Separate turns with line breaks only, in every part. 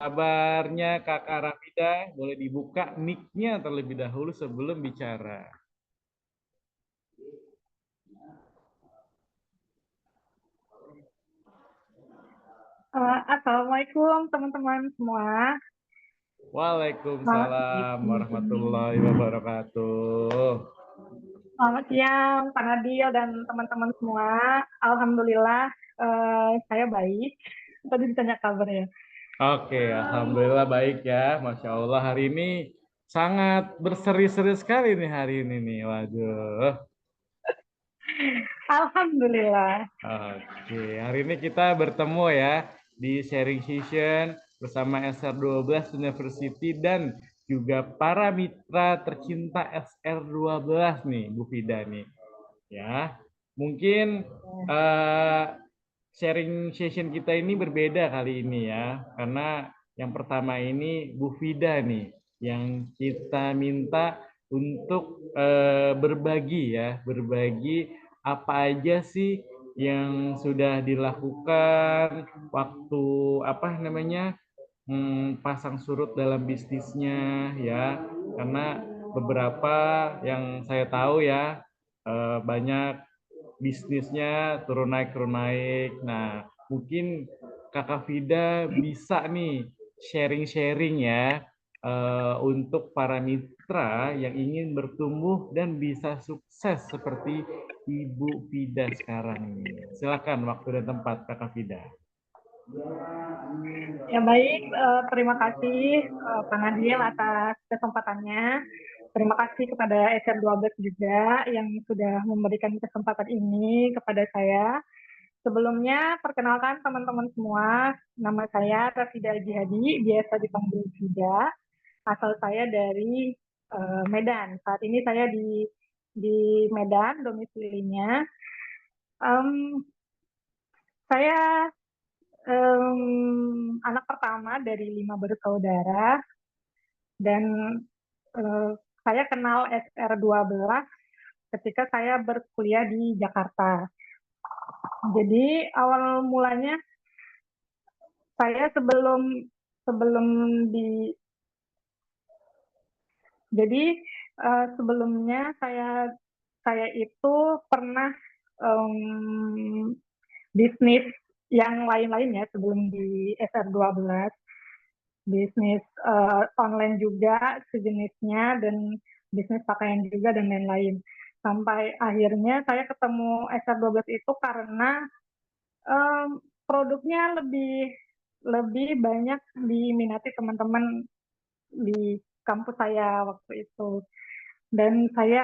Kabarnya Kakak Rafida, boleh dibuka mic-nya terlebih dahulu sebelum bicara.
Assalamualaikum teman-teman semua.
Waalaikumsalam warahmatullahi wabarakatuh.
Selamat siang Pak Nabil dan teman-teman semua. Alhamdulillah saya baik. Tadi ditanya kabar ya.
Oke, Alhamdulillah baik ya. Masya Allah hari ini sangat berseri-seri sekali nih hari ini nih. Waduh.
Alhamdulillah.
Oke, hari ini kita bertemu ya di sharing session bersama SR12 University dan juga para mitra tercinta SR12 nih, Bu Fida nih. Ya, mungkin eh, sharing session kita ini berbeda kali ini ya, karena yang pertama ini Bu Fida nih, yang kita minta untuk berbagi ya, berbagi apa aja sih yang sudah dilakukan waktu apa namanya pasang surut dalam bisnisnya ya, karena beberapa yang saya tahu ya banyak bisnisnya turun naik. Nah, mungkin Kakak Vida bisa nih sharing-sharing ya untuk para mitra yang ingin bertumbuh dan bisa sukses seperti Ibu Vida sekarang ini. Silakan waktu dan tempat Kakak Vida.
Ya baik, terima kasih Pak Nabil atas kesempatannya. Terima kasih kepada SR12 juga yang sudah memberikan kesempatan ini kepada saya. Sebelumnya, perkenalkan teman-teman semua, nama saya Rafida Jihadi, biasa dipanggil Fida. Asal saya dari Medan. Saat ini saya di Medan, domisilinya. Um, saya anak pertama dari 5 bersaudara dan uh, saya kenal SR12 ketika saya berkuliah di Jakarta. Jadi awal mulanya saya sebelum sebelum di jadi sebelumnya saya itu pernah um, bisnis yang lain-lain ya sebelum di SR12, bisnis online juga sejenisnya dan bisnis pakaian juga dan lain-lain. Sampai akhirnya saya ketemu SR12 itu karena produknya lebih lebih banyak diminati teman-teman di kampus saya waktu itu. Dan saya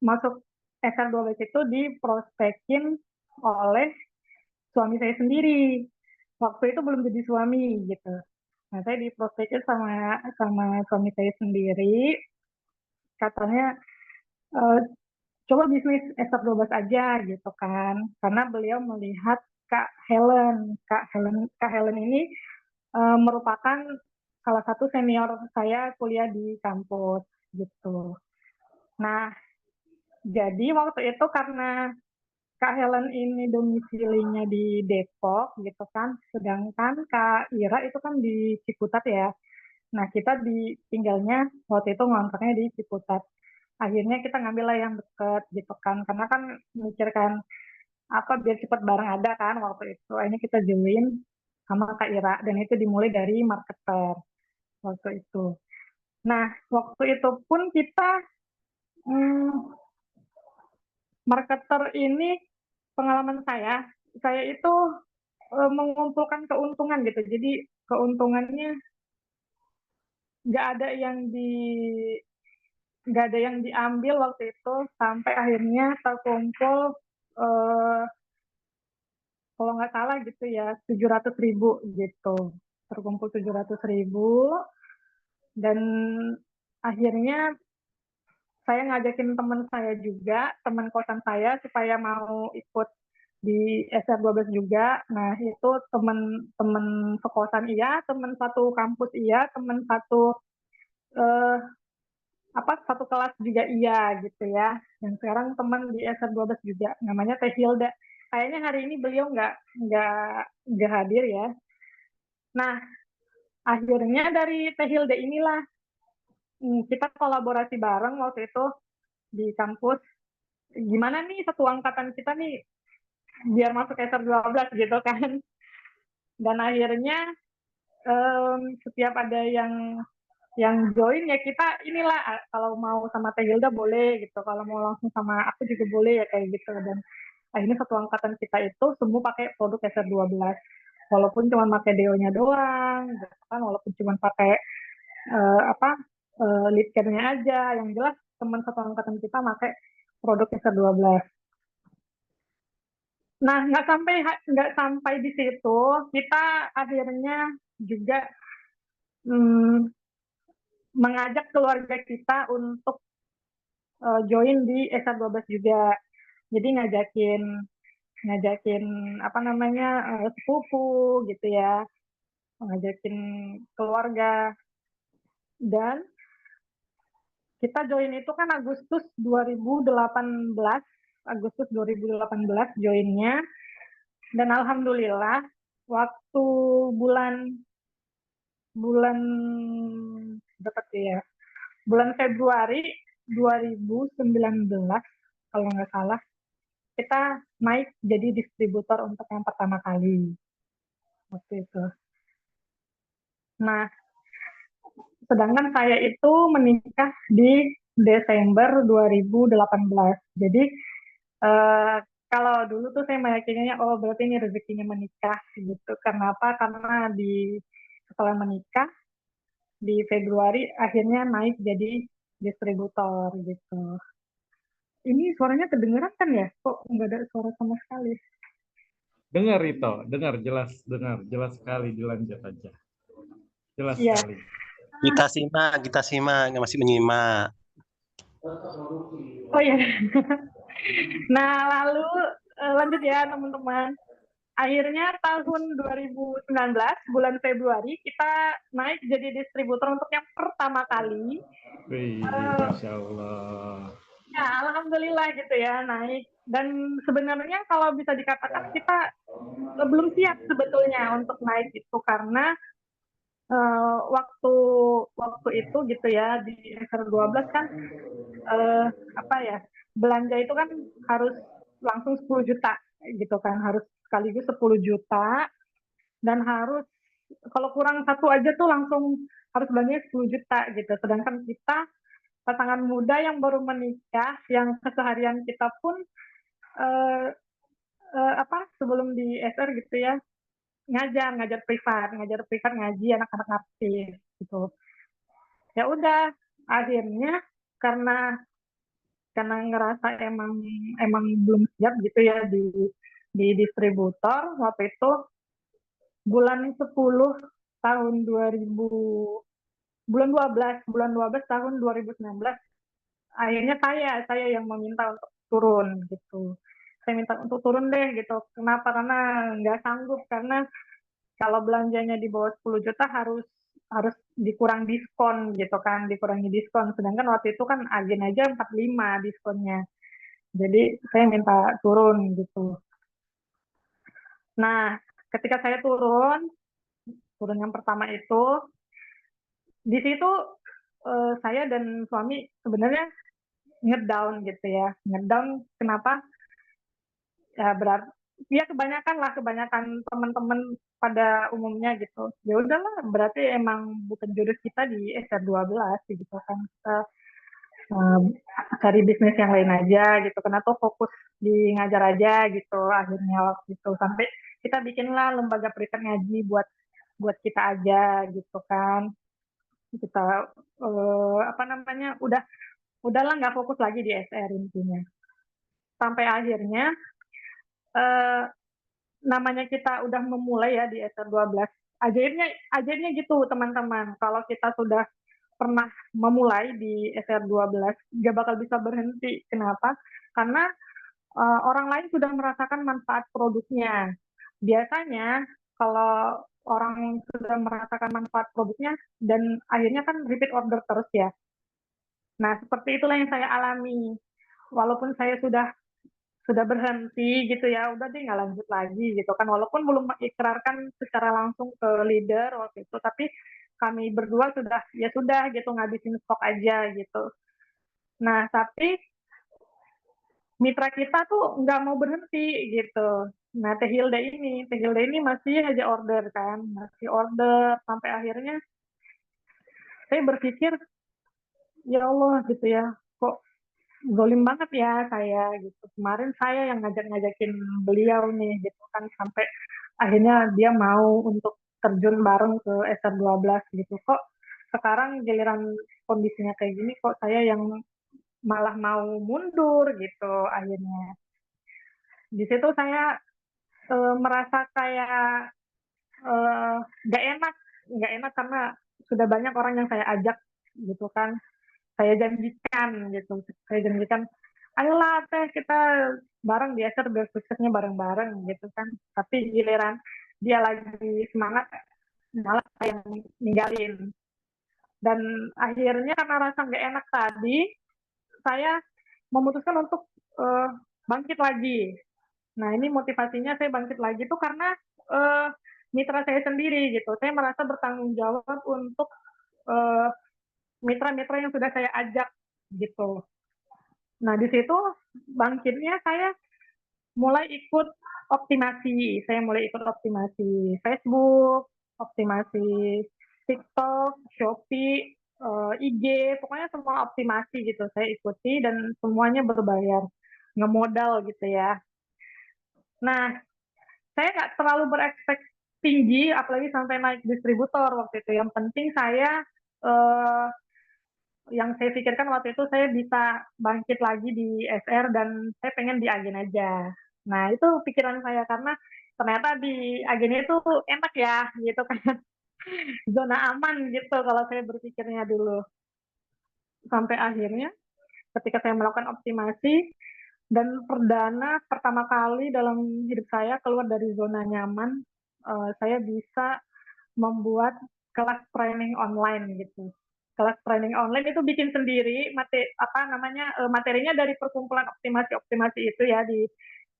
masuk SR12 itu diprospekin oleh suami saya sendiri. Waktu itu belum jadi suami gitu. Nah, saya diprospekin sama sama suami saya sendiri. Katanya e, coba bisnis SR12 aja gitu kan. Karena beliau melihat Kak Helen. Kak Helen ini merupakan salah satu senior saya kuliah di kampus gitu. Nah, jadi waktu itu karena Kak Helen ini domisilinya di Depok gitu kan, sedangkan Kak Ira itu kan di Ciputat ya. Nah, kita tinggalnya waktu itu ngontraknya di Ciputat. Akhirnya kita ngambil lah yang deket gitu kan, karena kan mikirkan apa biar cepat barang ada kan waktu itu. Akhirnya kita join sama Kak Ira dan itu dimulai dari marketer waktu itu. Nah, waktu itu pun kita hmm, marketer ini pengalaman saya itu mengumpulkan keuntungan gitu. Jadi keuntungannya nggak ada yang di nggak ada yang diambil waktu itu sampai akhirnya terkumpul eh, kalau nggak salah gitu ya 700.000 gitu. Terkumpul 700.000 dan akhirnya saya ngajakin teman saya juga, teman kosan saya supaya mau ikut di SR12 juga. Nah, itu teman-teman sekosan iya, teman satu kampus iya, teman satu eh, satu kelas juga iya gitu ya. Dan sekarang teman di SR12 juga, namanya Teh Hilda. Kayaknya hari ini beliau nggak hadir ya. Nah, akhirnya dari Teh Hilda inilah kita kolaborasi bareng waktu itu di kampus. Gimana nih satu angkatan kita nih biar masuk SR 12 gitu kan. Dan akhirnya setiap ada yang join ya kita inilah kalau mau sama Teh Hilda boleh gitu, kalau mau langsung sama aku juga boleh ya kayak gitu. Dan akhirnya satu angkatan kita itu semua pakai produk SR12 walaupun cuma pakai deonya doang gitu kan, walaupun cuma pakai apa lead care-nya aja, yang jelas teman satu angkatan kita pakai produk SR12. Nah, nggak sampai di situ, kita akhirnya juga hmm, mengajak keluarga kita untuk join di SR12 juga. Jadi ngajakin ngajakin apa namanya sepupu gitu ya, ngajakin keluarga. Dan kita join itu kan Agustus 2018, joinnya. Dan alhamdulillah waktu bulan bulan berapa ya? Bulan Februari 2019 kalau nggak salah, kita naik jadi distributor untuk yang pertama kali waktu itu. Nah, sedangkan saya itu menikah di Desember 2018. Jadi eh, kalau dulu tuh saya meyakininya, oh berarti ini rezekinya menikah gitu. Kenapa? Karena setelah menikah di Februari akhirnya naik jadi distributor gitu. Ini suaranya kedengeran kan ya? Kok nggak ada suara sama sekali?
Dengar itu, dengar jelas sekali, dilanjut aja. Jelas
Iya.
sekali.
Kita simak, masih menyimak.
Oh ya. Nah, lalu lanjut ya teman-teman. Akhirnya tahun 2019 bulan Februari kita naik jadi distributor untuk yang pertama kali.
Wih, Masya Allah.
Ya, alhamdulillah gitu ya naik. Dan sebenarnya kalau bisa dikatakan kita belum siap sebetulnya untuk naik itu karena waktu waktu itu gitu ya di SR12 kan apa ya, belanja itu kan harus langsung 10 juta gitu kan, harus sekaligus 10 juta dan harus kalau kurang satu aja tuh langsung harus belanja 10 juta gitu. Sedangkan kita pasangan muda yang baru menikah, yang keseharian kita pun eh, apa sebelum di SR gitu ya, ngajar privat ngaji anak-anak aktif gitu. Ya udah, akhirnya karena karena ngerasa emang belum siap gitu ya di distributor waktu itu bulan 10 tahun 2000, bulan 12 tahun 2019 akhirnya saya yang meminta untuk turun gitu. Saya minta untuk turun deh gitu. Kenapa? Karena nggak sanggup, karena kalau belanjanya di bawah 10 juta harus harus dikurang diskon gitu kan, dikurangi diskon. Sedangkan waktu itu kan agen aja 45 diskonnya. Jadi saya minta turun gitu. Nah, ketika saya turun yang pertama itu, di situ saya dan suami sebenarnya ngedown gitu ya. Ngedown kenapa? Ya berat. Ya kebanyakan teman-teman pada umumnya gitu. Ya udahlah, berarti emang bukan jodoh kita di SR12 gitu kan. Kita um, cari bisnis yang lain aja gitu. Karena tuh fokus di ngajar aja gitu akhirnya waktu itu. Sampai kita bikinlah lembaga privat ngaji buat buat kita aja gitu kan. Kita apa namanya udahlah nggak fokus lagi di SR intinya. Sampai akhirnya eh, namanya kita udah memulai ya di SR12. Ajaibnya gitu teman-teman. Kalau kita sudah pernah memulai di SR12, gak bakal bisa berhenti. Kenapa? Karena orang lain sudah merasakan manfaat produknya. Biasanya kalau orang sudah merasakan manfaat produknya dan akhirnya kan repeat order terus ya. Nah, seperti itulah yang saya alami. Walaupun saya sudah berhenti gitu ya, udah deh nggak lanjut lagi gitu kan, walaupun belum mengikrarkan secara langsung ke leader waktu itu, tapi kami berdua sudah gitu ngabisin stok aja gitu. Nah, tapi mitra kita tuh nggak mau berhenti gitu. Nah, Teh Hilda ini masih aja order kan, masih order sampai akhirnya saya berpikir, ya Allah gitu ya, kok zolim banget ya saya gitu. Kemarin saya yang ngajakin beliau nih gitu kan, sampai akhirnya dia mau untuk terjun bareng ke SR12 gitu. Kok sekarang giliran kondisinya kayak gini, kok saya yang malah mau mundur gitu akhirnya. Di situ saya merasa kayak eh, nggak enak, nggak enak karena sudah banyak orang yang saya ajak gitu kan, saya janjikan, ayolah teh kita bareng di SR biar suksesnya bareng-bareng gitu kan. Tapi giliran dia lagi semangat, malah saya yang ninggalin. Dan akhirnya karena rasa nggak enak tadi, saya memutuskan untuk eh, bangkit lagi. Nah, ini motivasinya saya bangkit lagi tuh karena uh, mitra saya sendiri gitu. Saya merasa bertanggung jawab untuk uh, mitra-mitra yang sudah saya ajak gitu. Nah, di situ bangkitnya saya mulai ikut optimasi. Saya mulai ikut optimasi Facebook, optimasi TikTok, Shopee, IG, pokoknya semua optimasi gitu. Saya ikuti dan semuanya berbayar, ngemodal gitu ya. Nah, saya nggak terlalu berekspekt tinggi, apalagi sampai naik distributor waktu itu. Yang penting eh, yang saya pikirkan waktu itu saya bisa bangkit lagi di SR dan saya pengen di agen aja. Nah, itu pikiran saya karena ternyata di agen itu enak ya, gitu kan. Zona aman gitu kalau saya berpikirnya dulu. Sampai akhirnya ketika saya melakukan optimasi, dan perdana pertama kali dalam hidup saya keluar dari zona nyaman, saya bisa membuat kelas training online gitu. Kelas training online itu bikin sendiri, materinya dari perkumpulan optimasi itu ya,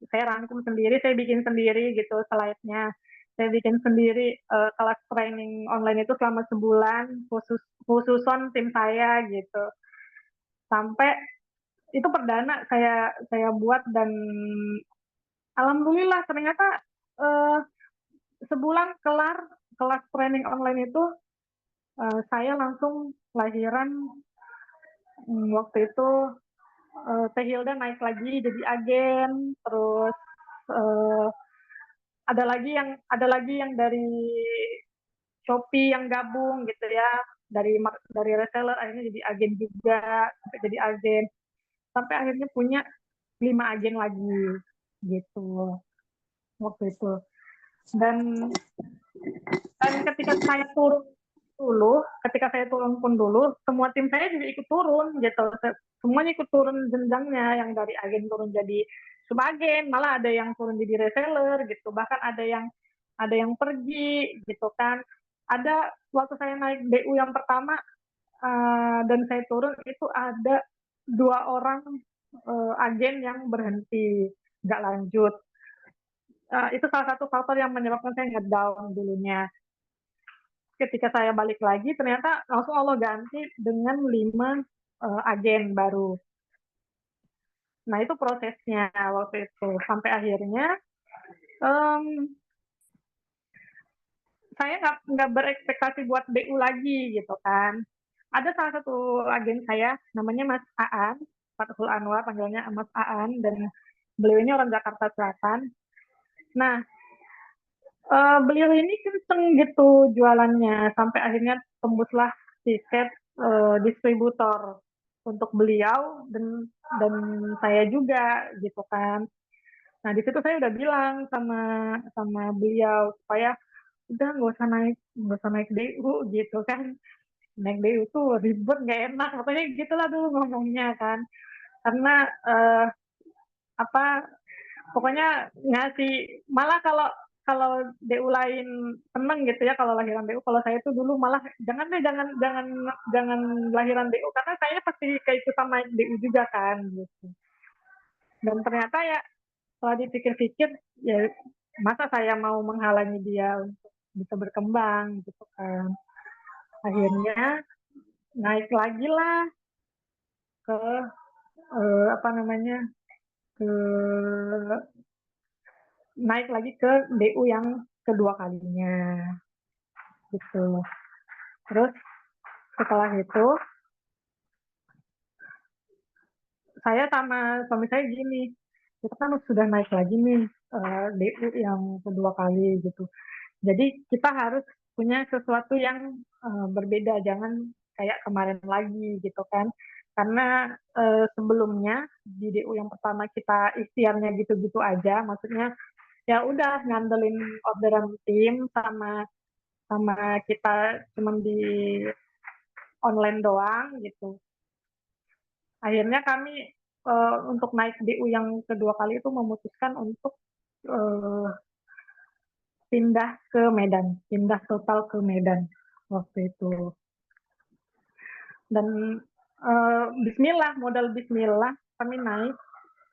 saya rangkum sendiri, saya bikin sendiri gitu slide-nya. Saya bikin sendiri kelas training online itu selama sebulan, khususon tim saya gitu. Sampai itu perdana saya buat dan alhamdulillah ternyata eh, sebulan kelar kelas training online itu, saya langsung lahiran. Waktu itu Teh Hilda naik lagi jadi agen, terus eh, ada lagi yang dari Shopee yang gabung gitu ya, dari reseller akhirnya jadi agen juga, sampai jadi agen, sampai akhirnya punya 5 agen lagi gitu waktu itu. Dan ketika saya turun pun dulu, semua tim saya juga ikut turun gitu. Semuanya ikut turun jenjangnya, yang dari agen turun jadi subagen, malah ada yang turun jadi reseller gitu. Bahkan ada yang pergi gitu kan. Ada waktu saya naik BU yang pertama dan saya turun itu ada 2 orang agen yang berhenti, nggak lanjut. Itu salah satu faktor yang menyebabkan saya ngedown dulunya. Ketika saya balik lagi, ternyata langsung Allah ganti dengan 5 agen baru. Nah, itu prosesnya waktu itu. Sampai akhirnya um, saya nggak berekspektasi buat BU lagi gitu kan. Ada salah satu agen saya, namanya Mas Aan, Fathul Anwar, panggilannya Mas Aan, dan beliau ini orang Jakarta Selatan. Nah, beliau ini kenceng gitu jualannya, sampai akhirnya tembuslah tiket distributor untuk beliau dan saya juga gitu kan. Nah, di situ saya udah bilang sama beliau supaya udah nggak usah naik DU gitu kan. Naik DU tuh ribet, nggak enak, pokoknya gitulah dulu ngomongnya kan. Karena apa pokoknya ngasih, malah kalau kalau DU lain seneng gitu ya kalau lahiran DU, kalau saya tuh dulu malah jangan deh, jangan lahiran DU karena saya pasti keikutan naik DU juga kan gitu. Dan ternyata ya setelah dipikir-pikir, ya masa saya mau menghalangi dia untuk bisa berkembang gitu kan. Akhirnya naik lagi lah ke apa namanya, ke naik lagi ke DU yang kedua kalinya gitu. Terus setelah itu saya sama suami saya gini, kita kan sudah naik lagi nih DU yang kedua kali gitu. Jadi kita harus punya sesuatu yang berbeda, jangan kayak kemarin lagi gitu kan. Karena sebelumnya di DU yang pertama kita ikhtiarnya gitu-gitu aja, maksudnya ya udah ngandelin orderan tim sama sama kita cuman di online doang gitu. Akhirnya kami untuk naik DU yang kedua kali itu memutuskan untuk uh, pindah ke Medan, pindah total ke Medan waktu itu. Dan Bismillah, modal Bismillah kami naik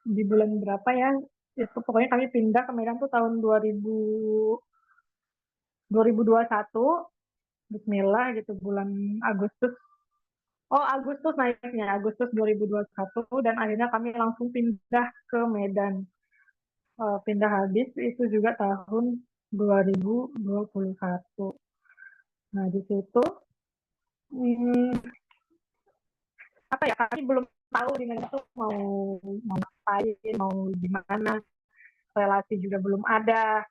di bulan berapa ya? Itu pokoknya kami pindah ke Medan tuh tahun 2021. Bismillah gitu, bulan Agustus. Oh, Agustus naiknya, Agustus 2021, dan akhirnya kami langsung pindah ke Medan. Pindah habis itu juga tahun 2021. Nah, di situ apa ya, kami belum tahu di Medan tuh mau ngapain, mau gimana, relasi juga belum ada.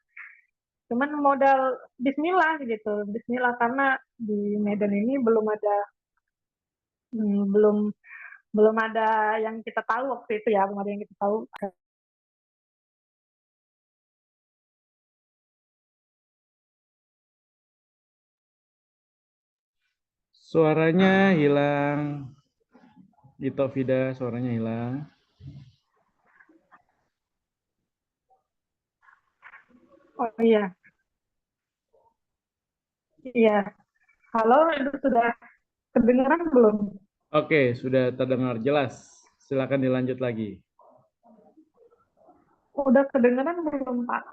Cuman modal Bismillah gitu, Bismillah, karena di Medan ini belum belum ada yang kita tahu waktu itu ya, belum ada yang kita tahu.
Suaranya hilang. Ito Vida, suaranya hilang.
Oh iya, iya. Halo, itu sudah kedengaran belum?
Oke, sudah terdengar jelas. Silakan dilanjut lagi.
Udah kedengaran belum, Pak?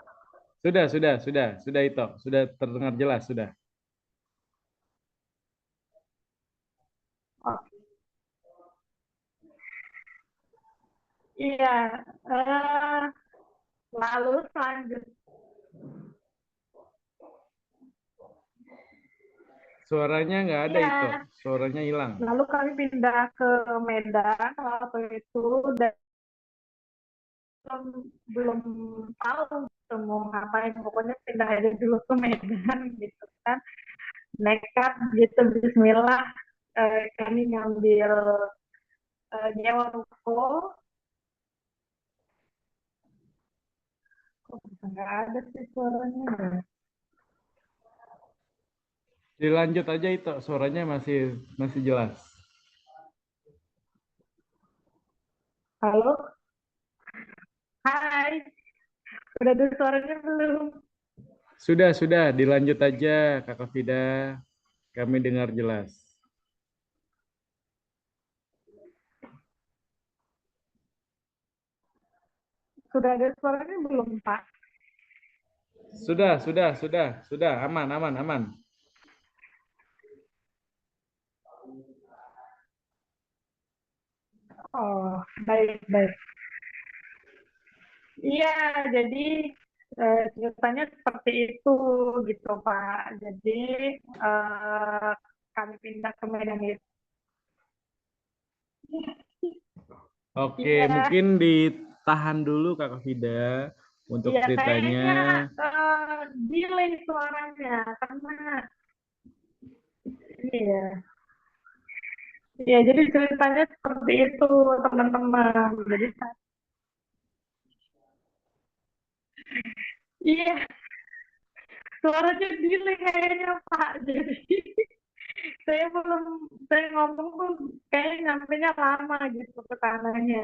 Sudah Ito. Sudah terdengar jelas, sudah.
Oh, iya. Eh, lalu selanjutnya,
Suaranya nggak ada
iya.
Ito. Suaranya hilang.
Lalu kami pindah ke Medan waktu itu, dan belum tahu gitu mau ngapain. Pokoknya pindah aja dulu ke Medan gitu kan. Nekat gitu, Bismillah. Kami ngambil nyewa ruko. Kok bisa nggak ada sih suaranya ya?
Dilanjut aja Ito. Suaranya masih masih jelas.
Halo, hai, udah ada suaranya belum?
Sudah. Dilanjut aja, Kakak Vida. Kami dengar jelas.
Sudah ada suaranya belum, Pak?
Sudah. Aman.
Oh, baik. Iya, jadi ceritanya seperti itu gitu, Pak. Jadi eh, kami pindah ke Medan itu.
Oke,
Iya,
mungkin ditahan dulu Kakak Vida untuk
iya,
ceritanya.
kayaknya delay suaranya karena iya. Iya, jadi ceritanya seperti itu, teman-teman. Jadi iya, suaranya delay kayaknya, Pak. Jadi saya belum, saya ngomong tuh kayaknya nyampenya lama gitu ke tanahnya.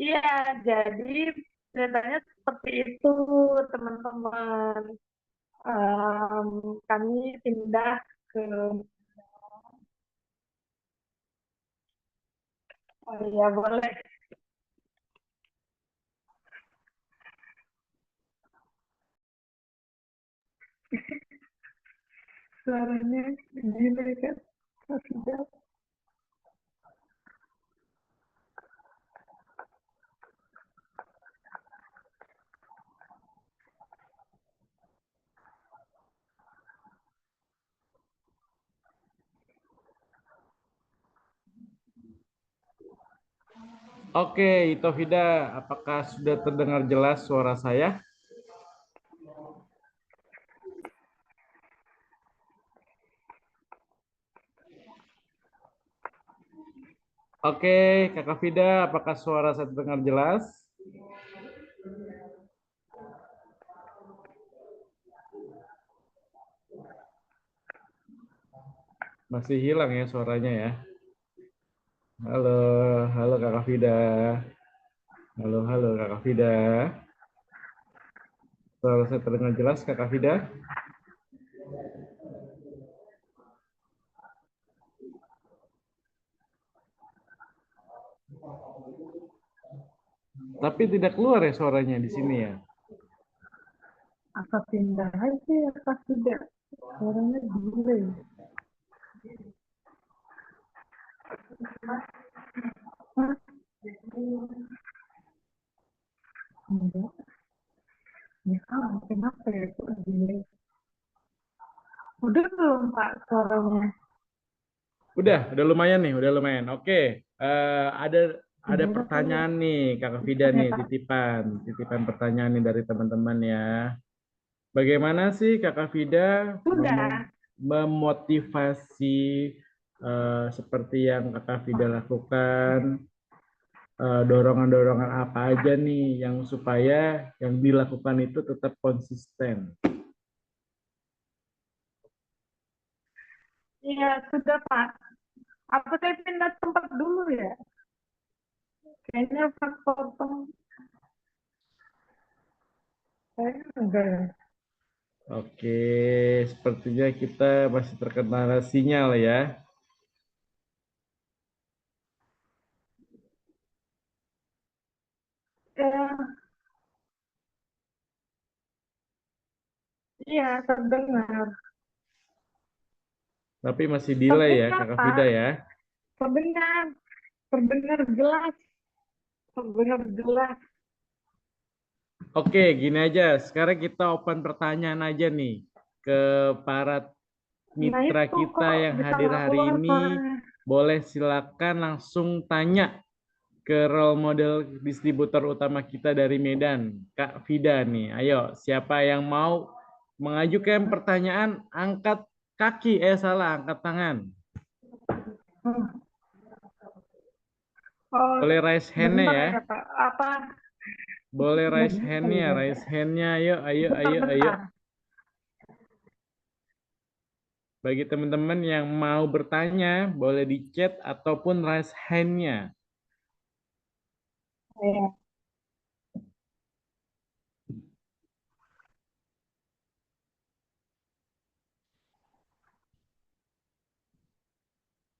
Iya, jadi ceritanya seperti itu, teman-teman. Em, Kami pindah ke, oh iya boleh. Suaranya gini kan. Sudah.
Oke, Itofida, apakah sudah terdengar jelas suara saya? Oke, Kakak Vida, apakah suara saya terdengar jelas? Masih hilang ya suaranya ya. Halo, halo Kakak Vida. Halo, halo Kakak Vida. Suara saya terdengar jelas Kakak Vida? Tapi tidak keluar ya suaranya di sini ya.
Apa pindah aja apa tidak? Suaranya delay. Hah? Enggak. Ya, kenapa ya kok delay? Udah belum Pak suaranya?
Udah lumayan nih, udah lumayan. Oke, ada
Udah ya.
pertanyaan nih Kakak Vida
Ya,
nih,
Pak.
titipan pertanyaan nih dari teman-teman ya. Bagaimana sih Kakak Vida
Sudah.
memotivasi seperti yang Kakak Vida lakukan? Dorongan-dorongan apa aja nih yang supaya yang dilakukan itu tetap konsisten?
Iya, sudah Pak. Apa saya pindah tempat dulu ya? Kayaknya Pak potong. Kayaknya enggak ya.
Oke, sepertinya kita masih terkendala sinyal ya.
Ya, iya, terdengar.
Tapi masih delay ya
Terdengar,
Kakak Vida
Pak.
ya.
Terdengar. Terdengar jelas. Terdengar jelas.
Oke, gini aja. Sekarang kita open pertanyaan aja nih ke para
Nah
mitra
itu
kita
kok
yang
bisa
hadir
nggak
hari
keluar
ini.
suaranya.
Boleh silakan langsung tanya ke role model distributor utama kita dari Medan, Kak Vida nih. Ayo, siapa yang mau mengajukan pertanyaan, angkat kaki. Salah, angkat tangan.
Hmm. Oh,
Boleh raise hand-nya
bentar
ya.
ya Pak. Apa?
Boleh raise
Bentar
hand-nya,
ya.
raise hand-nya. Ayo, ayo,
Bentar,
ayo, ayo.
bentar.
Bagi teman-teman yang mau bertanya, boleh di chat ataupun raise hand-nya.
Ya.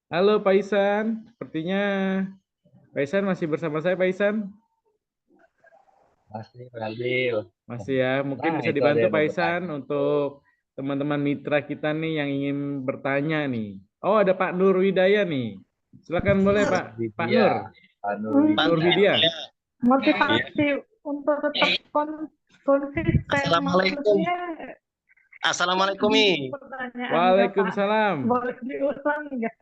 Halo Pak Isan, sepertinya Pak Isan masih bersama saya Pak Isan?
Masih Fadil.
Masih ya, mungkin
Nah,
bisa
itu ada
dibantu
yang
Pak
mau
Isan
bertanya.
untuk teman-teman mitra kita nih yang ingin bertanya nih. Oh, ada Pak Nur Widaya nih. Silakan boleh Pak. Pak
Widya,
Nur.
Pak
Hmm.
Nur
Nurwidya.
Widya.
Iya.
Motivasi untuk tetap konsisten
Assalamualaikum.
maksudnya
Assalamualaikum, Mi.
pertanyaannya Pak.
Waalaikumsalam.
Boleh diulang nggak?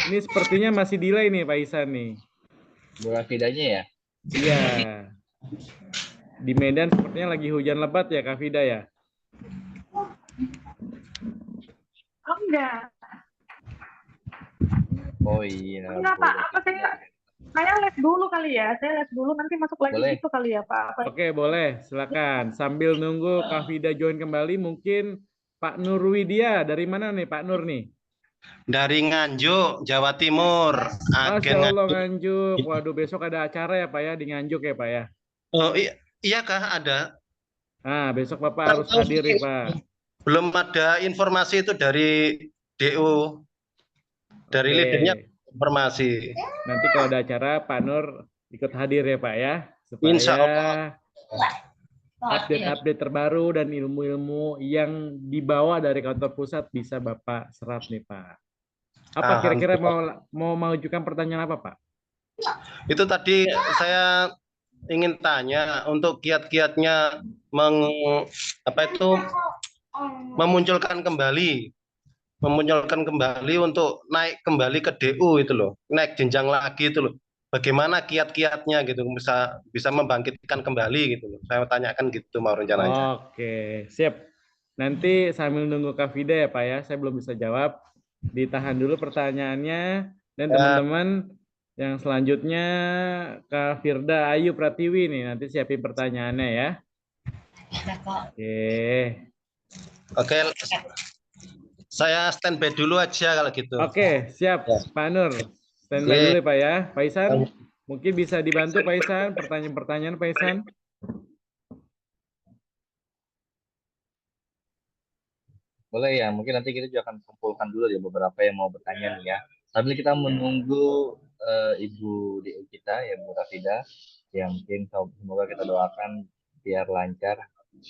Ini sepertinya masih delay nih Pak Isan nih.
Bulan Vidanya ya?
Iya. Di Medan sepertinya lagi hujan lebat ya Kak Vida ya.
Oh, enggak.
Oh iya.
Enggak Pak. Apa saya les dulu kali ya? Saya les dulu nanti masuk lagi
Boleh.
gitu kali ya Pak. Apa?
Oke, boleh. Silakan. Sambil nunggu Kak Vida join kembali, mungkin Pak Nur Widya. Dari mana nih Pak Nur nih?
Dari Nganjuk, Jawa Timur.
Masya
Agen
Allah
Nganjuk.
Nganjuk. Waduh, besok ada acara ya Pak ya di Nganjuk ya Pak ya.
Oh iya kah ada?
Nah, besok Bapak harus hadir nih Pak.
Belum ada informasi itu dari DO. Dari
Oke.
leadernya informasi.
Nanti kalau ada acara Pak Nur ikut hadir ya Pak ya.
Insya
Supaya
Allah.
update-update terbaru dan ilmu-ilmu yang dibawa dari kantor pusat bisa Bapak serap nih Pak. Apa kira-kira mau mengajukan pertanyaan apa Pak?
Itu tadi saya ingin tanya untuk kiat-kiatnya memunculkan kembali untuk naik kembali ke DU itu loh, naik jenjang lagi itu loh. Bagaimana kiat-kiatnya gitu bisa membangkitkan kembali gitu loh. Saya tanyakan gitu mau rencananya.
Oke, siap. Nanti sambil nunggu Kak Vida ya Pak ya, saya belum bisa jawab. Ditahan dulu pertanyaannya dan teman-teman yang selanjutnya Kak Firda Ayu Pratiwi nih, nanti siapin pertanyaannya ya.
Oke, saya standby dulu aja kalau gitu.
Oke, siap Pak Nur. Standby dulu ya Pak ya. Pak Isan, mungkin bisa dibantu Pak Isan, pertanyaan-pertanyaan Pak Isan.
Boleh ya, mungkin nanti kita juga akan kumpulkan dulu ya beberapa yang mau bertanya nih ya. Sambil kita menunggu Ibu DU kita ya Bu Rafida, yang mungkin semoga kita doakan biar lancar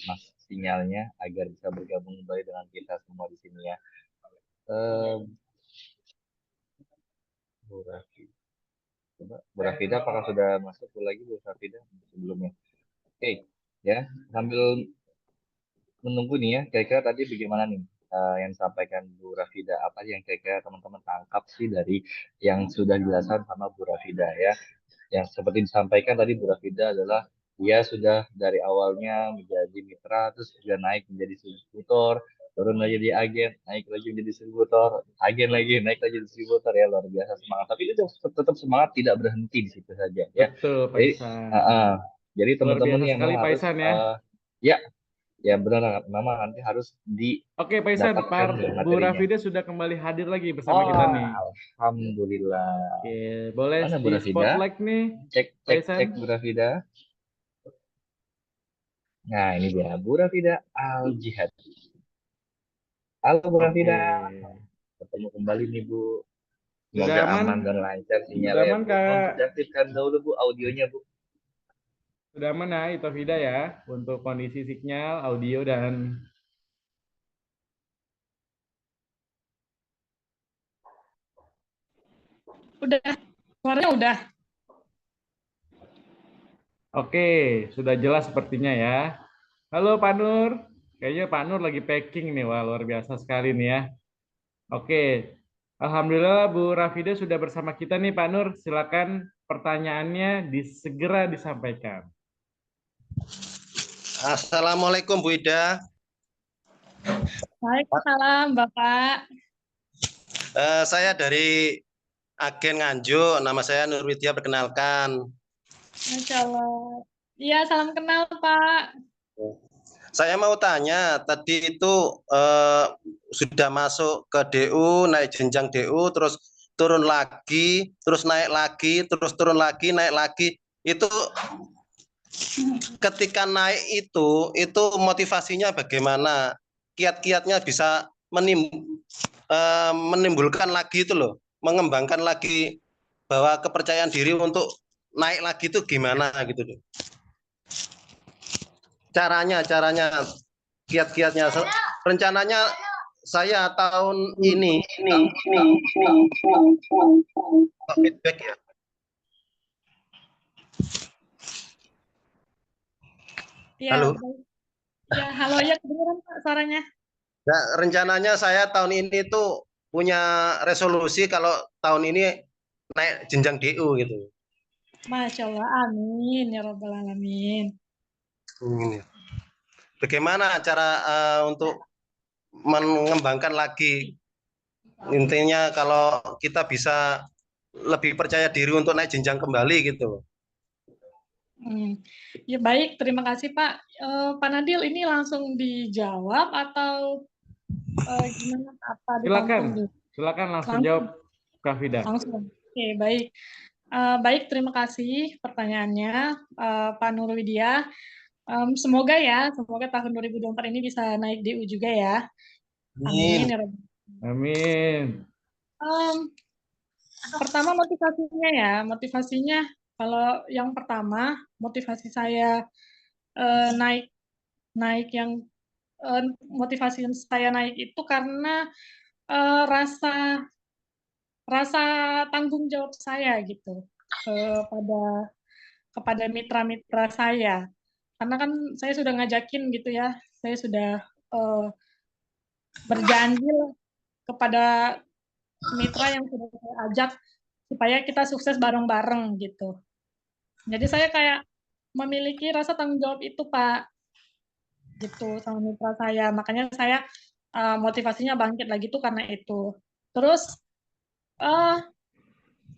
mas sinyalnya agar bisa bergabung kembali dengan kita semua di sini ya. Bu Rafida, coba Bu Rafida apakah sudah masuk lagi Bu Rafida sebelumnya? Oke, ya sambil menunggu nih ya, kira-kira tadi bagaimana nih yang disampaikan Bu Rafida, apa yang kira-kira teman-teman tangkap sih dari yang sudah dijelaskan sama Bu Rafida ya. Yang seperti disampaikan tadi Bu Rafida adalah dia sudah dari awalnya menjadi mitra, terus sudah naik menjadi distributor, turun lagi jadi agen, naik lagi menjadi distributor, agen lagi, naik lagi jadi distributor ya, luar biasa semangat. Tapi itu tetap semangat, tidak berhenti di situ saja ya.
Betul Pak Isan.
Jadi teman-teman yang
sekali, Pak
harus
Isan, ya.
Ya benar, memang nanti harus
Oke Pak Isan, Bu Rafida sudah kembali hadir lagi bersama kita nih.
Alhamdulillah.
Oke, boleh
Mana
di spotlight nih.
Cek Bu Rafida. Nah ini dia Bu Rafida Al Jihad. Halo Bu Rafida. Ketemu kembali nih Bu. Semoga aman dan lancar sinyalnya.
Aman, Kak.
Aktifkan dahulu Bu audionya Bu.
Sudah aman ya itu Vida ya untuk kondisi sinyal, audio dan
udah, suaranya udah.
Oke, sudah jelas sepertinya ya. Halo Pak Nur, kayaknya Pak Nur lagi packing nih, wah luar biasa sekali nih ya. Oke, Alhamdulillah Bu Rafida sudah bersama kita nih Pak Nur, silakan pertanyaannya segera disampaikan.
Assalamualaikum Bu Ida.
Waalaikumsalam Bapak.
Saya dari agen Nganjuk, nama saya Nurwidya, perkenalkan.
Masya Allah. Iya, salam kenal Pak.
Saya mau tanya, tadi itu sudah masuk ke DU, naik jenjang DU, terus turun lagi, terus naik lagi, terus turun lagi, naik lagi. Itu ketika naik itu motivasinya bagaimana? Kiat-kiatnya bisa menimbulkan lagi itu loh, mengembangkan lagi bahwa kepercayaan diri untuk naik lagi itu gimana gitu loh. Caranya, kiat-kiatnya. Rencananya saya tahun ini feedback ya. Halo.
Ya, halo ya, kedengeran Pak suaranya.
Nah, rencananya saya tahun ini tuh punya resolusi kalau tahun ini naik jenjang DU gitu.
Masya Allah, amin ya Rabbal Alamin.
Bagaimana cara untuk mengembangkan lagi? Intinya kalau kita bisa lebih percaya diri untuk naik jenjang kembali gitu.
Ya baik, terima kasih Pak. Pak Nadil, ini langsung dijawab atau gimana? Apa
silakan langsung jawab Kak Vida.
Langsung. Oke, baik. Baik, terima kasih pertanyaannya Pak Nurwidya. Semoga tahun 2024 ini bisa naik DU juga ya. Amin.
Amin.
Pertama motivasinya kalau yang pertama motivasi saya naik
naik yang motivasi saya naik itu karena rasa tanggung jawab saya gitu kepada mitra-mitra saya. Karena kan saya sudah ngajakin gitu ya, saya sudah berjanji kepada mitra yang sudah saya ajak supaya kita sukses bareng-bareng gitu. Jadi saya kayak memiliki rasa tanggung jawab itu, Pak, gitu sama mitra saya. Makanya saya motivasinya bangkit lagi tuh karena itu. Terus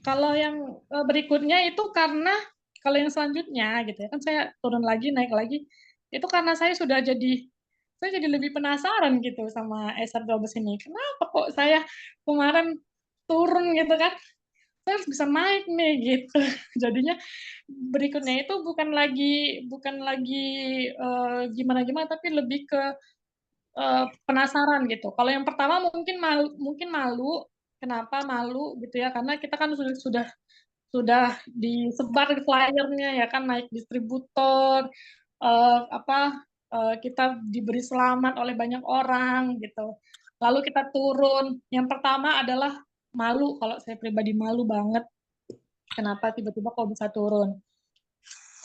kalau yang berikutnya itu karena kalau yang selanjutnya gitu ya kan saya turun lagi naik lagi itu karena saya jadi lebih penasaran gitu sama SR12 ini. Kenapa kok saya kemarin turun gitu kan? Saya harus bisa naik nih gitu. Jadinya berikutnya itu bukan lagi gimana-gimana tapi lebih ke penasaran gitu. Kalau yang pertama mungkin malu. Kenapa malu gitu ya? Karena kita kan sudah disebar flyernya ya kan naik distributor kita diberi selamat oleh banyak orang gitu. Lalu kita turun. Yang pertama adalah malu. Kalau saya pribadi malu banget. Kenapa tiba-tiba kok bisa turun?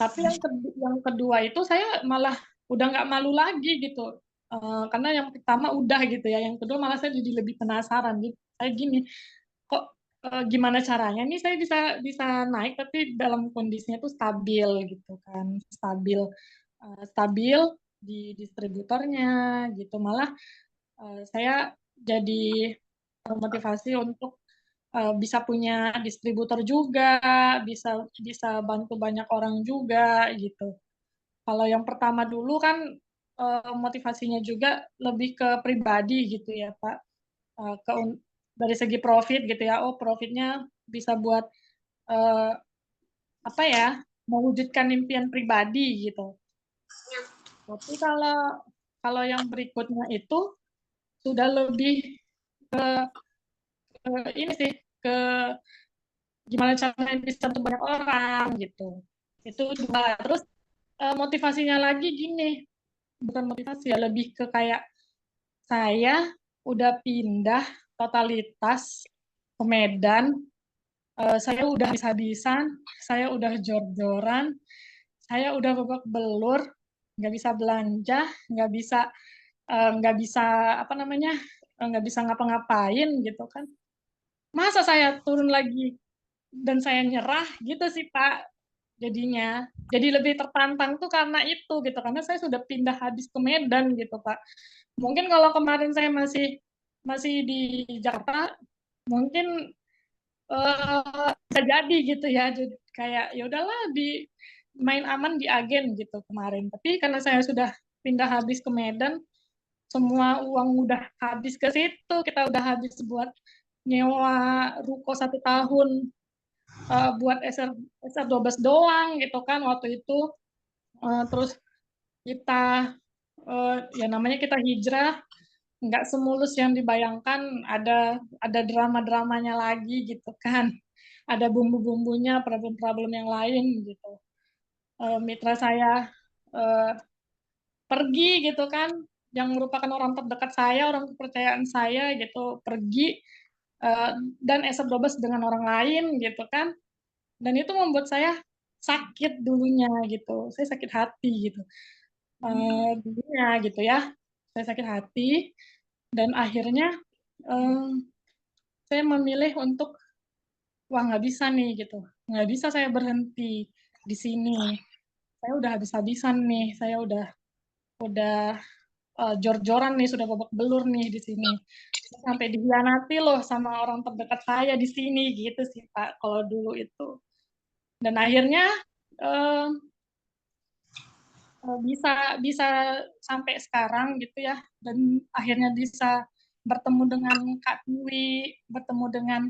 Tapi yang kedua itu saya malah udah nggak malu lagi gitu. Karena yang pertama udah gitu ya. Yang kedua malah saya jadi lebih penasaran. Jadi saya gini, kok gimana caranya nih saya bisa naik tapi dalam kondisinya tuh stabil gitu kan. Stabil di distributornya gitu. Malah saya jadi motivasi untuk bisa punya distributor juga, bisa bantu banyak orang juga gitu. Kalau yang pertama dulu kan motivasinya juga lebih ke pribadi gitu ya Pak. Dari segi profit gitu ya. Oh, profitnya bisa buat apa ya? Mewujudkan impian pribadi gitu. Tapi kalau yang berikutnya itu sudah lebih ini sih ke gimana caranya bisa untuk banyak orang gitu. Itu dua. Terus motivasinya lagi gini, bukan motivasi ya, lebih ke kayak saya udah pindah totalitas ke Medan, saya udah habis-habisan, saya udah jor-joran, saya udah babak belur, nggak bisa belanja, nggak bisa apa namanya, nggak bisa ngapa-ngapain gitu kan. Masa saya turun lagi dan saya nyerah gitu sih Pak jadinya. Jadi lebih tertantang tuh karena itu gitu, karena saya sudah pindah habis ke Medan gitu Pak. Mungkin kalau kemarin saya masih di Jakarta, mungkin bisa jadi gitu ya. Jadi kayak ya udahlah di main aman di agen gitu kemarin. Tapi karena saya sudah pindah habis ke Medan, semua uang udah habis ke situ. Kita udah habis buat nyewa ruko 1 tahun buat SR12 doang gitu kan waktu itu. Terus kita ya namanya kita hijrah nggak semulus yang dibayangkan, ada drama-dramanya lagi gitu kan, ada bumbu-bumbunya, problem-problem yang lain gitu. Mitra saya pergi gitu kan, yang merupakan orang terdekat saya, orang kepercayaan saya gitu pergi dan SR12 dengan orang lain gitu kan, dan itu membuat saya sakit dulunya gitu, saya sakit hati gitu dulunya gitu ya, saya sakit hati dan akhirnya saya memilih untuk wah nggak bisa nih gitu, nggak bisa saya berhenti di sini, saya udah habis-habisan nih, saya udah jor-joran nih, sudah babak belur nih di sini, sampai dikhianati loh sama orang terdekat saya di sini gitu sih Pak kalau dulu itu. Dan akhirnya bisa sampai sekarang gitu ya, dan akhirnya bisa bertemu dengan Kak Tiwi, bertemu dengan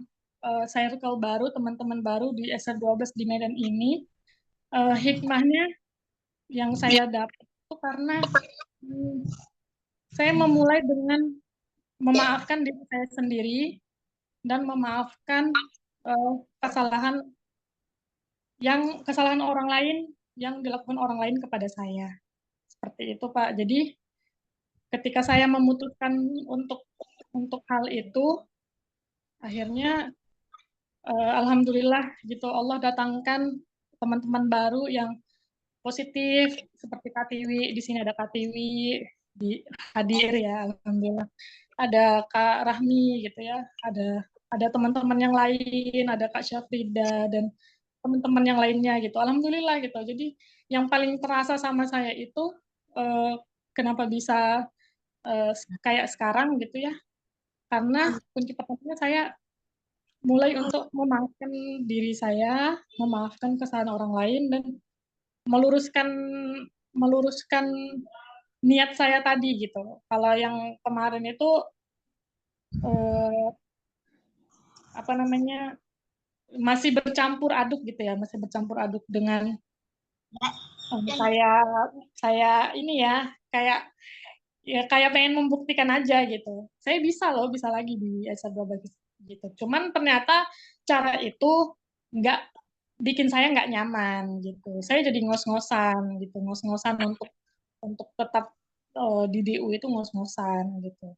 circle baru, teman-teman baru di SR12 di Medan ini. Hikmahnya yang saya dapat itu karena saya memulai dengan memaafkan diri saya sendiri dan memaafkan kesalahan orang lain yang dilakukan orang lain kepada saya. seperti itu Pak. Jadi ketika saya memutuskan untuk hal itu, akhirnya alhamdulillah gitu Allah datangkan teman-teman baru yang positif seperti Kak Tiwi. Di sini ada Kak Tiwi hadir ya, alhamdulillah. Ada Kak Rahmi gitu ya, ada teman-teman yang lain, ada Kak Syafrida dan teman-teman yang lainnya gitu. Alhamdulillah gitu. Jadi yang paling terasa sama saya itu kenapa bisa kayak sekarang gitu ya. Karena kunci pertamanya saya mulai untuk memaafkan diri saya, memaafkan kesalahan orang lain dan meluruskan niat saya tadi gitu. Kalau yang kemarin itu apa namanya masih bercampur aduk gitu ya, masih bercampur aduk dengan saya ini ya kayak pengen membuktikan aja gitu. Saya bisa lagi di SR12 gitu. Cuman ternyata cara itu nggak bikin saya nggak nyaman gitu. Saya jadi ngos-ngosan gitu, ngos-ngosan untuk tetap di DU itu ngos-ngosan gitu.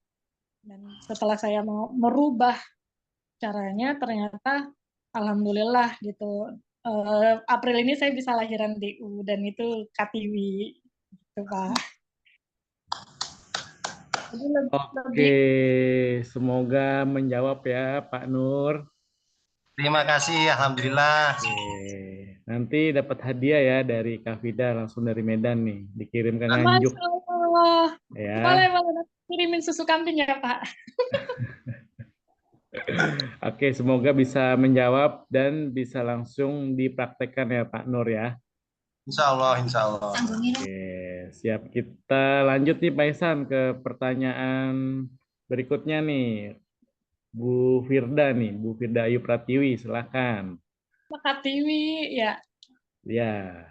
Dan setelah saya mau merubah caranya, ternyata alhamdulillah gitu. April ini saya bisa lahiran DU dan itu Katiwi gitu Pak.
Oke, semoga menjawab ya Pak Nur.
Terima kasih, alhamdulillah.
Oke, nanti dapat hadiah ya dari Kak Vida langsung dari Medan nih, dikirim ke Nganjuk.
Masya Allah.
Ya.
Boleh nanti kirimin susu kambing ya Pak.
Oke, semoga bisa menjawab dan bisa langsung dipraktekkan ya Pak Nur ya.
Insya Allah, insya Allah.
Oke, siap. Kita lanjut nih Pak Ihsan ke pertanyaan berikutnya nih. Bu Firda nih, Bu Firda Ayu Pratiwi, silakan.
Kak Tiwi ya.
Ya.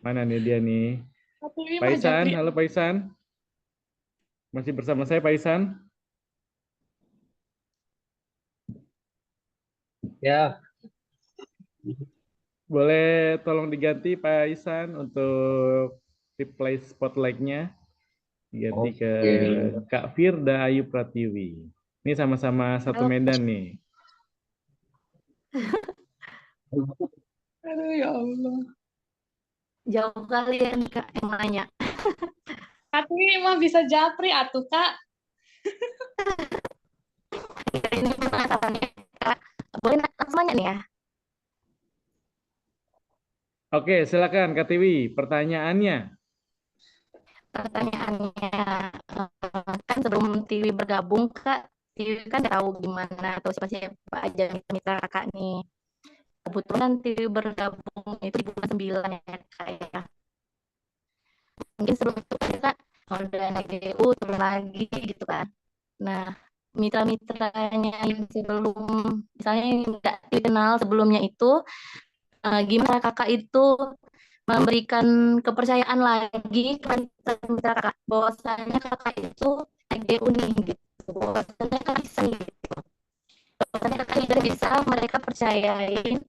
Mana nih dia nih?
Kak Tiwi
Pak
mah
Ihsan,
Japri.
halo Pak Ihsan. Masih bersama saya Pak Ihsan?
Ya,
Boleh tolong diganti Pak Ihsan untuk replay spotlight-nya. Diganti ke Kak Firda Ayu Pratiwi. Ini sama-sama satu Medan nih.
Aduh ya Allah.
Jauh kali ya Kak yang nanya.
Kak Tiwi mah bisa Japri atuh Kak.
Ini masalahnya Kak. Boleh langsung nanya nih ya?
Oke, silakan Kak Tiwi, pertanyaannya.
Pertanyaannya, kan sebelum Tiwi bergabung Kak, Tiwi kan tahu gimana atau siapa aja mitra kakak nih. Kebetulan Tiwi bergabung itu di bulan 9 ya Kak ya. Mungkin sebelum itu Kak udah naik DU turun lagi gitu kan. Nah, mitra-mitranya yang sebelum misalnya yang nggak dikenal sebelumnya itu gimana kakak itu memberikan kepercayaan lagi ke mitra kakak bahwasanya kakak itu naik DU nih gitu, bahwasanya kakak bisa gitu, bahwasanya kakak tidak bisa mereka percayain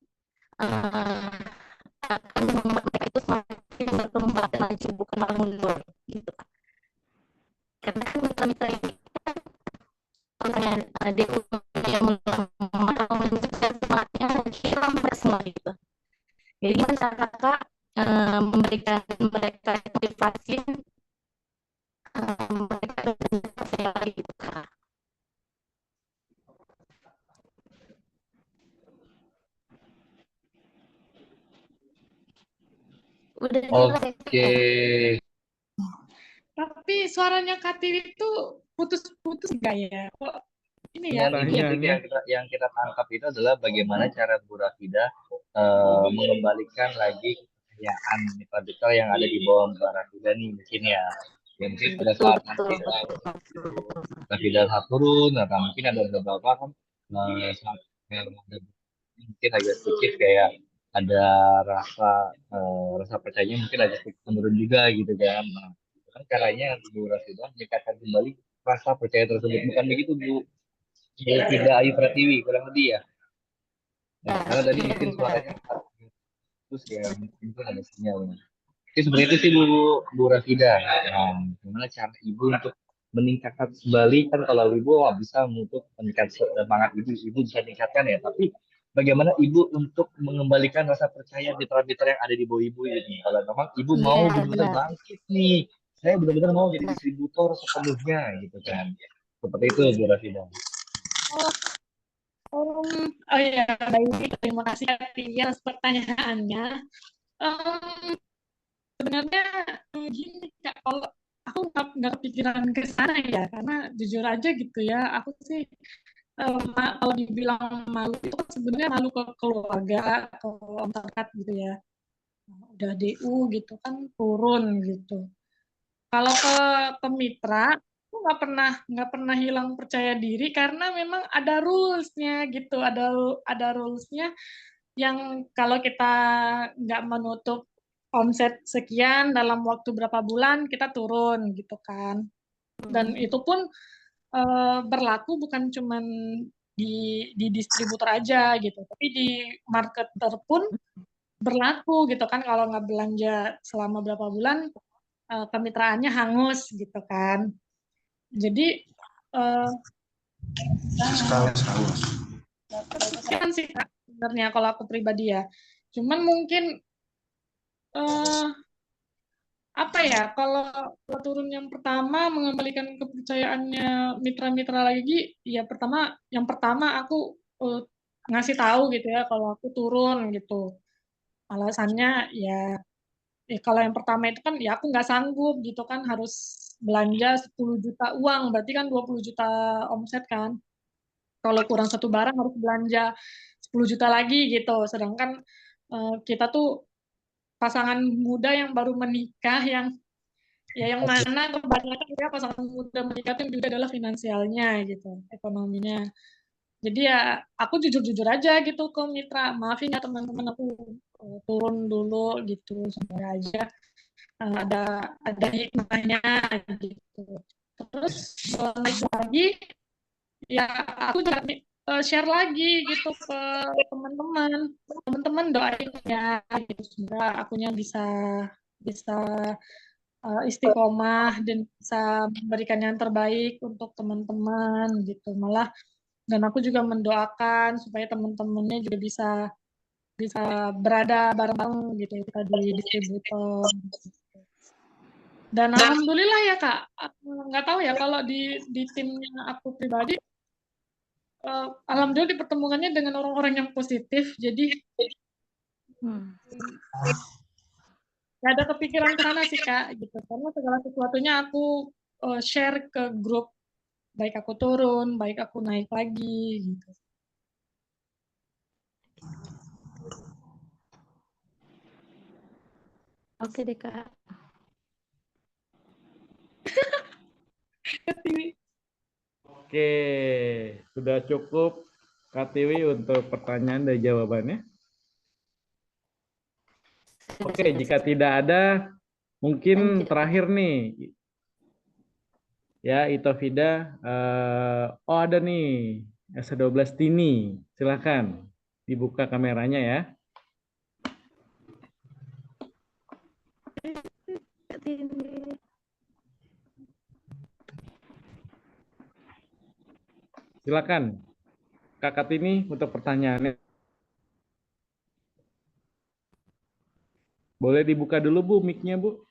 akan membuat mereka itu semakin berkembang dan maju bukan malah mundur gitu. Karena kan mitra-mitra ini misalnya DU yang melemah atau menunjukkan semangatnya hilang semua gitu. Jadi gimana cara kakak memberikan mereka motivasi mereka percaya lagi gitu Kak. Udah jelas ya Kak ya?
Tapi suaranya Kak Tiwi itu putus-putus enggak ya? Kok ini ya?
Yang kita tangkap itu adalah bagaimana cara Bu Rafida mengembalikan lagi kepercayaan mitra yang ada di bawah Mbak Rafida nih mungkin ya. Ya mungkin pada saat nanti Rafida turun atau mungkin ada beberapa kan mungkin agak sedikit kayak ada rasa percayanya mungkin agak sedikit menurun juga gitu kan. Nah, kan caranya Bu Rafida meningkatkan kembali rasa percaya tersebut, bukan begitu Bu? Ya, tidak Ayu Pratiwi kurang lebih ya. Nah, karena tadi mungkin suaranya terus ya mungkin ada sinyalnya. Jadi sebenarnya itu sih Bu Rafida. Nah, gimana cara ibu untuk meningkatkan kembali kan kalau ibu bisa untuk meningkatkan semangat ibu bisa meningkatkan ya. Tapi bagaimana ibu untuk mengembalikan rasa percaya mitra-mitra yang ada di bawah ibu ini? Kalau memang ibu mau
Iya,
benar-benar
iya.
bangkit nih, saya benar-benar mau jadi distributor sepenuhnya gitu kan. Seperti itu Bu Rafida.
Oh ya, baik. Terima kasih atas pertanyaannya. Em, Sebenarnya gini Kak, kalau aku nggak kepikiran ke sana ya, karena jujur aja gitu ya, aku sih kalau dibilang malu itu kan sebenarnya malu ke keluarga, ke orang terdekat gitu ya. Udah DU gitu kan turun gitu. Kalau ke mitra, aku nggak pernah hilang percaya diri karena memang ada rules-nya gitu, ada rules-nya yang kalau kita nggak menutup omset sekian dalam waktu berapa bulan kita turun gitu kan. Dan itu pun berlaku bukan cuman di distributor aja gitu, tapi di marketer pun berlaku gitu kan, kalau nggak belanja selama berapa bulan kemitraannya hangus gitu kan. Jadi eh, kan sih Kak, sebenarnya kalau aku pribadi ya. Cuman mungkin eh, apa ya, kalau turun yang pertama mengembalikan kepercayaannya mitra-mitra lagi, ya yang pertama aku ngasih tahu gitu ya kalau aku turun gitu. Alasannya ya, kalau yang pertama itu kan ya aku nggak sanggup gitu kan, harus belanja 10 juta uang, berarti kan 20 juta omset kan. Kalau kurang satu barang harus belanja 10 juta lagi gitu. Sedangkan kita tuh pasangan muda yang baru menikah, yang mana kebanyakan ya pasangan muda menikah itu juga adalah finansialnya gitu, ekonominya. Jadi ya aku jujur-jujur aja gitu ke mitra, maafin ya teman-teman, aku turun dulu gitu supaya aja ada hikmahnya gitu. Terus naik lagi ya aku juga share lagi gitu ke teman-teman doain ya gitu, semoga akunya bisa bisa istiqomah dan bisa memberikan yang terbaik untuk teman-teman gitu. Malah dan aku juga mendoakan supaya teman-temannya juga bisa bisa berada bareng-bareng gitu kita di distributor. Dan alhamdulillah ya Kak, nggak tahu ya kalau di timnya aku pribadi, alhamdulillah dipertemukannya dengan orang-orang yang positif, jadi nggak ada kepikiran ke sana sih Kak gitu, karena segala sesuatunya aku share ke grup, baik aku turun, baik aku naik lagi gitu.
Oke deh, Kak.
Oke, sudah cukup Kak Tiwi untuk pertanyaan dan jawabannya. Oke, jika tidak ada, mungkin terakhir nih, ya Itofida. Oh ada nih, S12 Tini, silakan dibuka kameranya ya. Silakan, Kakak Tini untuk pertanyaannya. Boleh dibuka dulu Bu, mic-nya Bu.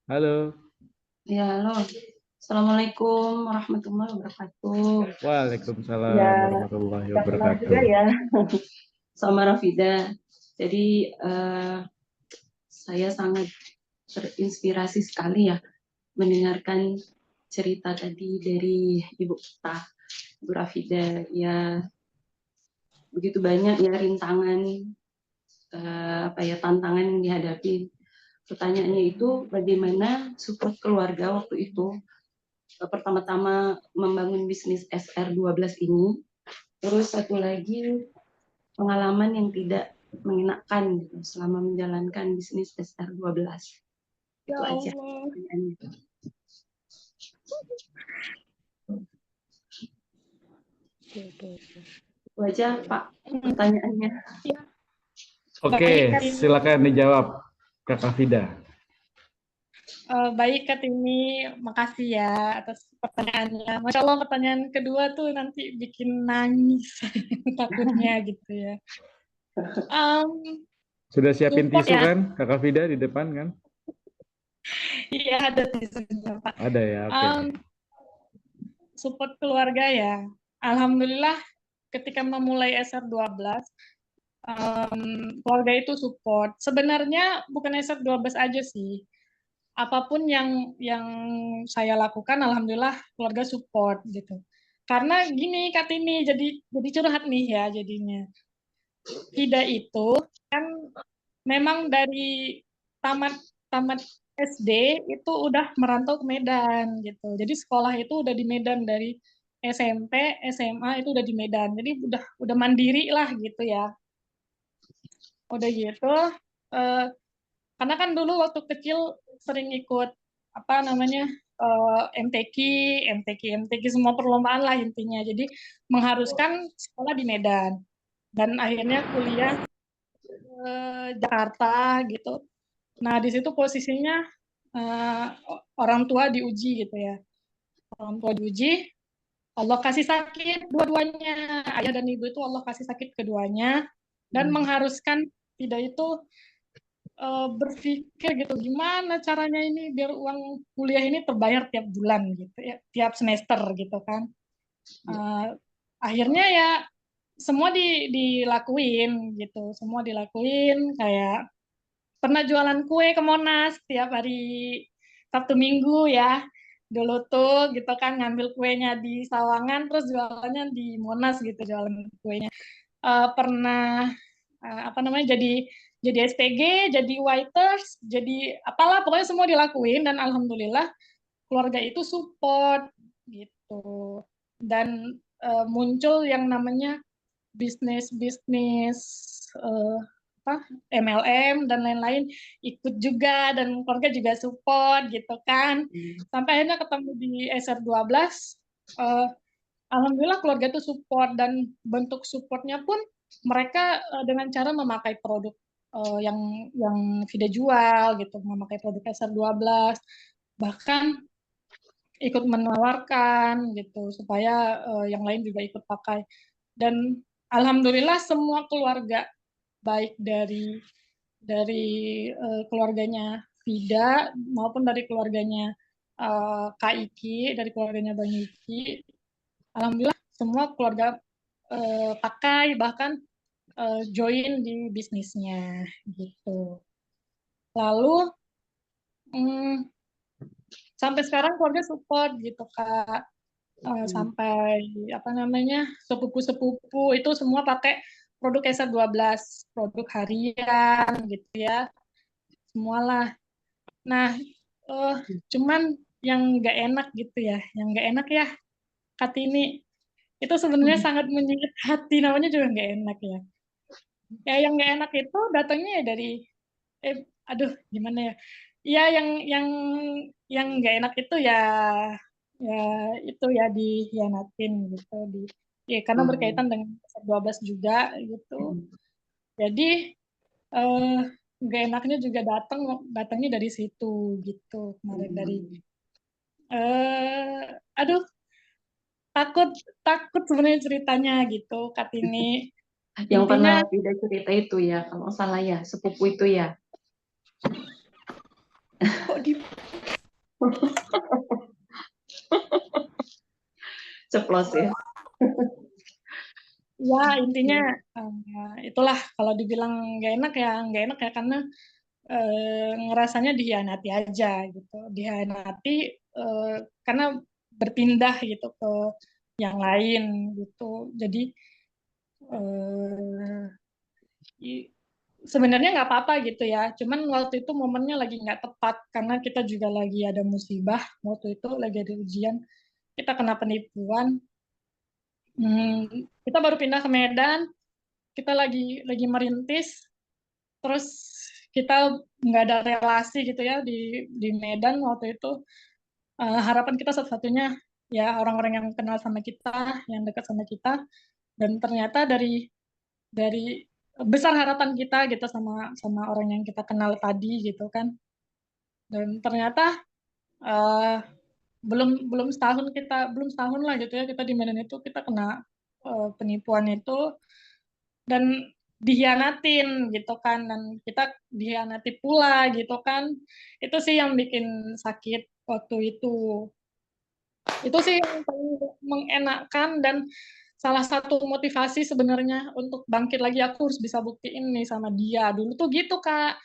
Halo.
Ya, halo. Assalamualaikum warahmatullahi wabarakatuh.
Waalaikumsalam
Ya,
warahmatullahi
kita kenal
wabarakatuh.
juga ya, sama Rafida. Jadi saya sangat terinspirasi sekali ya mendengarkan cerita tadi dari Ibu kita, Bu Rafida. Ya, begitu banyak ya rintangan, tantangan yang dihadapi. Pertanyaannya itu bagaimana support keluarga waktu itu pertama-tama membangun bisnis SR12 ini. Terus satu lagi pengalaman yang tidak mengenakan gitu, selama menjalankan bisnis SR12. Itu
Ya
aja.
Allah.
Itu aja Pak pertanyaannya.
Ya,
Oke,
Kak Tini.
silakan dijawab Kakak Fida.
Baik Kak Tini, makasih ya atas pertanyaannya. Masya Allah pertanyaan kedua tuh nanti bikin nangis takutnya gitu ya.
Sudah siapin
Support
tisu
ya,
kan, Kakak Fida di depan kan?
iya ada tisunya Pak.
Ada ya, oke.
Support keluarga ya. Alhamdulillah ketika memulai SR12, keluarga itu support. Sebenarnya bukan SR12 aja sih. Apapun yang saya lakukan, alhamdulillah keluarga support gitu. Karena gini Kak Tini, jadi curhat nih ya jadinya. Fida itu kan memang dari tamat tamat SD itu udah merantau ke Medan gitu. Jadi sekolah itu udah di Medan dari SMP, SMA itu udah di Medan. Jadi udah mandiri lah gitu ya. Udah gitu, eh, karena kan dulu waktu kecil sering ikut apa namanya MTQ, MTQ semua perlombaan lah intinya. Jadi mengharuskan sekolah di Medan dan akhirnya kuliah ke Jakarta gitu. Nah di situ posisinya eh, orang tua diuji gitu ya. Orang tua diuji, Allah kasih sakit dua-duanya. Ayah dan ibu itu Allah kasih sakit keduanya dan mengharuskan tidak itu berpikir gitu gimana caranya ini biar uang kuliah ini terbayar tiap bulan gitu ya, tiap semester gitu kan. Akhirnya ya semua dilakuin gitu, semua dilakuin kayak pernah jualan kue ke Monas tiap hari Sabtu Minggu ya. Dulu tuh gitu kan ngambil kuenya di Sawangan terus jualannya di Monas gitu jualan kuenya. Pernah apa namanya jadi SPG, jadi waiters, jadi apalah pokoknya semua dilakuin dan alhamdulillah keluarga itu support gitu. Dan muncul yang namanya bisnis-bisnis apa MLM dan lain-lain ikut juga dan keluarga juga support gitu kan. Sampai akhirnya ketemu di SR12 alhamdulillah keluarga itu support dan bentuk supportnya pun mereka dengan cara memakai produk yang Vida jual gitu, memakai produk SR12, bahkan ikut menawarkan gitu supaya yang lain juga ikut pakai. Dan alhamdulillah semua keluarga baik dari keluarganya Vida maupun dari keluarganya Kak Iki, dari keluarganya Bang Iki, alhamdulillah semua keluarga pakai bahkan join di bisnisnya gitu. Lalu sampai sekarang keluarga support gitu Kak. Sampai apa namanya sepupu-sepupu itu semua pakai produk SR12, produk harian gitu ya, semualah. Nah, cuman yang nggak enak gitu ya, yang nggak enak ya Kartini itu sebenarnya sangat menyikit hati, namanya juga nggak enak ya. Ya yang nggak enak itu datangnya ya dari aduh gimana ya, ya yang nggak enak itu ya ya itu ya dihianatin gitu ya karena berkaitan dengan 12 juga gitu. Jadi eh, nggak enaknya juga datangnya dari situ gitu kemarin dari aduh takut takut sebenarnya ceritanya gitu Kartini.
Yang pernah
Intinya
tidak cerita itu ya, kalau salah ya, sepupu itu ya.
kok di
Ceplos ya.
ya intinya itulah kalau dibilang nggak enak ya karena ngerasanya dihianati aja gitu, dihianati karena berpindah gitu ke yang lain gitu. Jadi sebenarnya nggak apa-apa gitu ya, cuman waktu itu momennya lagi nggak tepat karena kita juga lagi ada musibah waktu itu, lagi ada ujian, kita kena penipuan. Kita baru pindah ke Medan, kita lagi merintis, terus kita nggak ada relasi gitu ya di Medan waktu itu. Harapan kita satu-satunya ya orang-orang yang kenal sama kita, yang dekat sama kita, dan ternyata dari besar harapan kita gitu sama orang yang kita kenal tadi gitu kan. Dan ternyata eh, belum setahun lah gitu ya kita di Medan itu kita kena penipuan itu dan dihianatin gitu kan, dan kita dihianati pula gitu kan. Itu sih yang bikin sakit waktu itu sih yang paling mengenakan. Dan salah satu motivasi sebenarnya untuk bangkit lagi, aku harus bisa buktiin nih sama dia. Dulu tuh gitu Kak,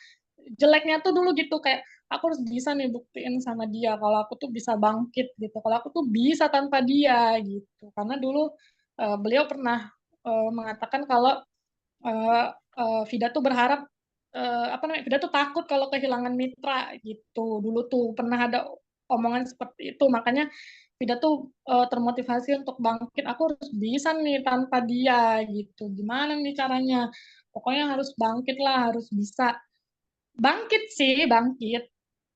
jeleknya tuh dulu gitu, kayak aku harus bisa nih buktiin sama dia kalau aku tuh bisa bangkit gitu, kalau aku tuh bisa tanpa dia gitu. Karena dulu beliau pernah mengatakan kalau Vida tuh berharap Vida tuh takut kalau kehilangan mitra gitu. Dulu tuh pernah ada omongan seperti itu, makanya Vida tuh termotivasi untuk bangkit. Aku harus bisa nih tanpa dia gitu. Gimana nih caranya? Pokoknya harus bangkit lah, harus bisa. Bangkit sih, bangkit.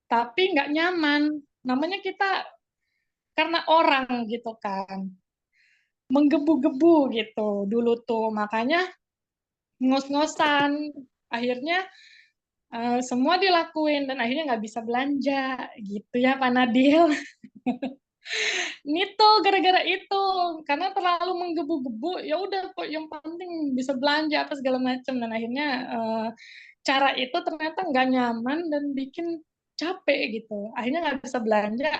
Tapi nggak nyaman. Namanya kita karena orang gitu kan. Menggebu-gebu gitu dulu tuh. Makanya ngos-ngosan. Akhirnya semua dilakuin dan akhirnya nggak bisa belanja gitu ya Pak Nadil. Itu gara-gara itu, karena terlalu menggebu-gebu, ya udah kok yang penting bisa belanja apa segala macam. Dan akhirnya cara itu ternyata nggak nyaman dan bikin capek gitu, akhirnya nggak bisa belanja.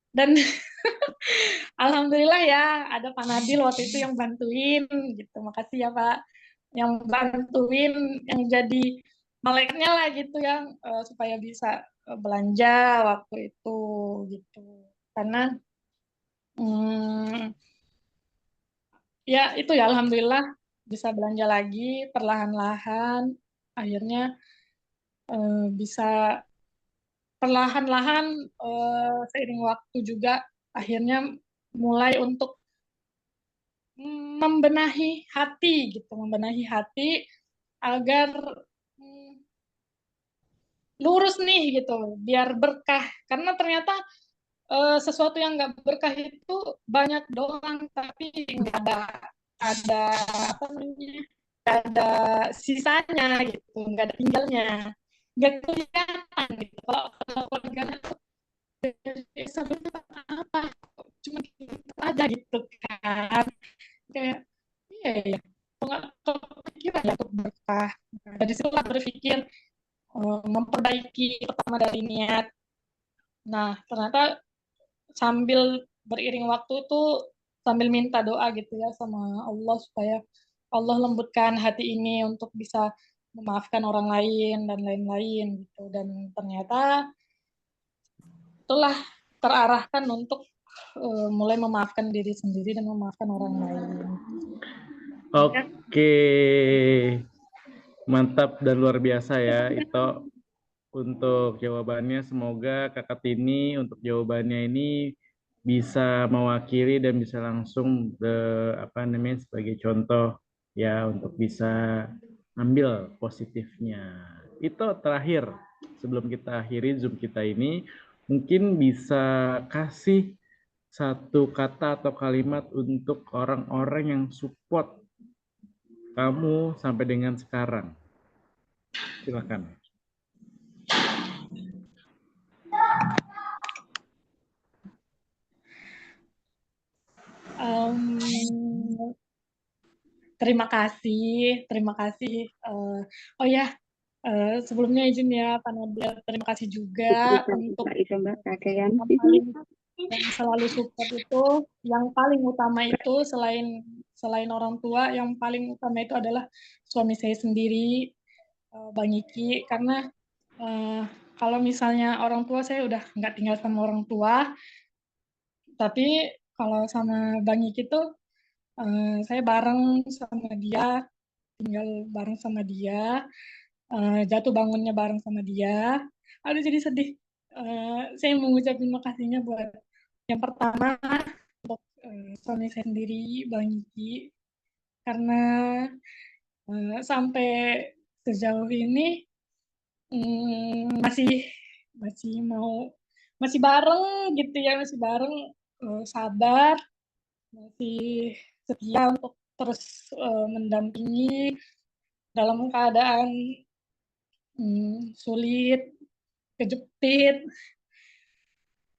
Dan alhamdulillah ya ada Pak Nadil waktu itu yang bantuin gitu, makasih ya Pak, yang bantuin, yang jadi malaikatnya lah gitu ya, supaya bisa belanja waktu itu gitu. Karena ya itu ya alhamdulillah bisa belanja lagi perlahan-lahan, akhirnya bisa perlahan-lahan seiring waktu juga akhirnya mulai untuk membenahi hati gitu, membenahi hati agar lurus nih gitu, biar berkah. Karena ternyata sesuatu yang nggak berkah itu banyak doang, tapi nggak ada apa namanya, nggak ada sisanya gitu, nggak ada tinggalnya, nggak kelihatan gitu. Kalau keluarga itu sebenarnya apa, cuma gitu aja gitu kan, kayak iya ya, nggak kepikiran ya untuk berkah. Dari situlah berpikir memperbaiki pertama dari niat. Nah ternyata sambil beriring waktu itu sambil minta doa gitu ya sama Allah supaya Allah lembutkan hati ini untuk bisa memaafkan orang lain dan lain-lain gitu. Dan ternyata itulah terarahkan untuk mulai memaafkan diri sendiri dan memaafkan orang lain.
Oke, mantap dan luar biasa ya Ito untuk jawabannya. Semoga Kakak Tini untuk jawabannya ini bisa mewakili dan bisa langsung apa namanya sebagai contoh ya untuk bisa ambil positifnya. Itu terakhir sebelum kita akhiri Zoom kita ini, mungkin bisa kasih satu kata atau kalimat untuk orang-orang yang support kamu sampai dengan sekarang. Silakan.
Terima kasih. Oh ya, sebelumnya izin ya Pak Nadia, terima kasih juga untuk yang selalu support itu. Yang paling utama itu selain orang tua, yang paling utama itu adalah suami saya sendiri, Bang Iki. Karena kalau misalnya orang tua, saya udah nggak tinggal sama orang tua, tapi kalau sama Bang Iki tuh saya bareng sama dia, tinggal bareng sama dia, jatuh bangunnya bareng sama dia. Aduh jadi sedih. Saya mau ngucapin makasihnya buat yang pertama untuk suami saya sendiri, Bang Iki, karena sampai sejauh ini masih bareng gitu ya, masih bareng, sabar, masih setia untuk terus mendampingi dalam keadaan sulit, kejepit,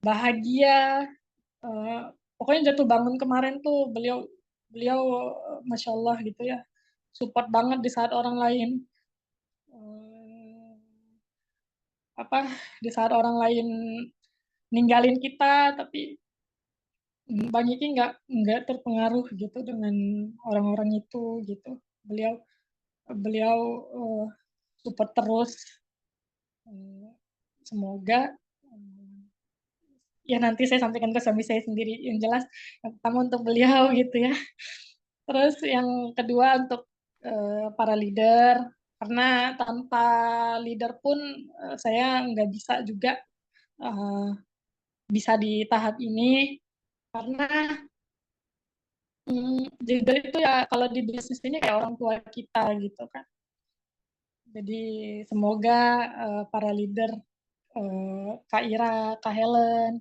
bahagia. Pokoknya jatuh bangun kemarin tuh beliau Masya Allah gitu ya, support banget di saat orang lain di saat orang lain ninggalin kita, tapi banyaknya nggak terpengaruh gitu dengan orang-orang itu gitu. Beliau support terus. Semoga ya nanti saya sampaikan ke suami saya sendiri. Yang jelas yang pertama untuk beliau gitu ya. Terus yang kedua untuk para leader, karena tanpa leader pun saya nggak bisa juga bisa di tahap ini, karena leader itu ya kalau di bisnis ini kayak orang tua kita gitu kan. Jadi semoga para leader, Kak Ira, Kak Helen,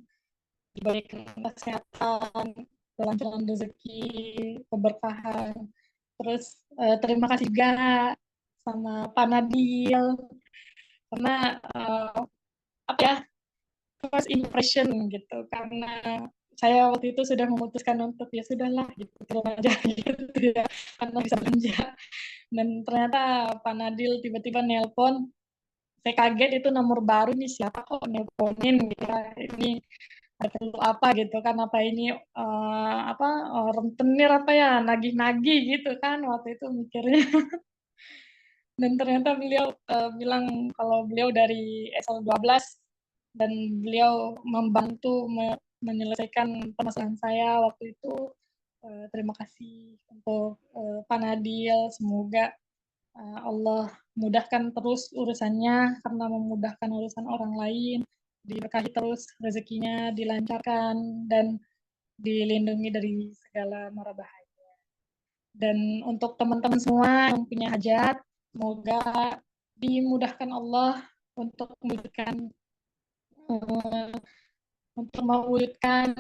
diberikan kesehatan, kelancaran rezeki, keberkahan. Terus terima kasih juga sama Pak Nadil, karena first impression gitu, karena saya waktu itu sudah memutuskan untuk ya sudahlah gitu, turun aja gitu ya, karena bisa belanja. Dan ternyata Pak Nadil tiba-tiba nelpon, saya kaget, itu nomor baru nih, siapa kok nelponin gitu ya, ini ada perlu apa gitu kan, apa ini rentenir apa ya, nagih-nagih gitu kan waktu itu mikirnya. Dan ternyata beliau bilang kalau beliau dari SL12 dan beliau membantu menyelesaikan permasalahan saya waktu itu. Terima kasih untuk Pak Nadil, semoga Allah mudahkan terus urusannya, karena memudahkan urusan orang lain, diberkahi terus rezekinya, dilancarkan, dan dilindungi dari segala mara bahaya. Dan untuk teman-teman semua yang punya hajat, semoga dimudahkan Allah untuk mewujudkan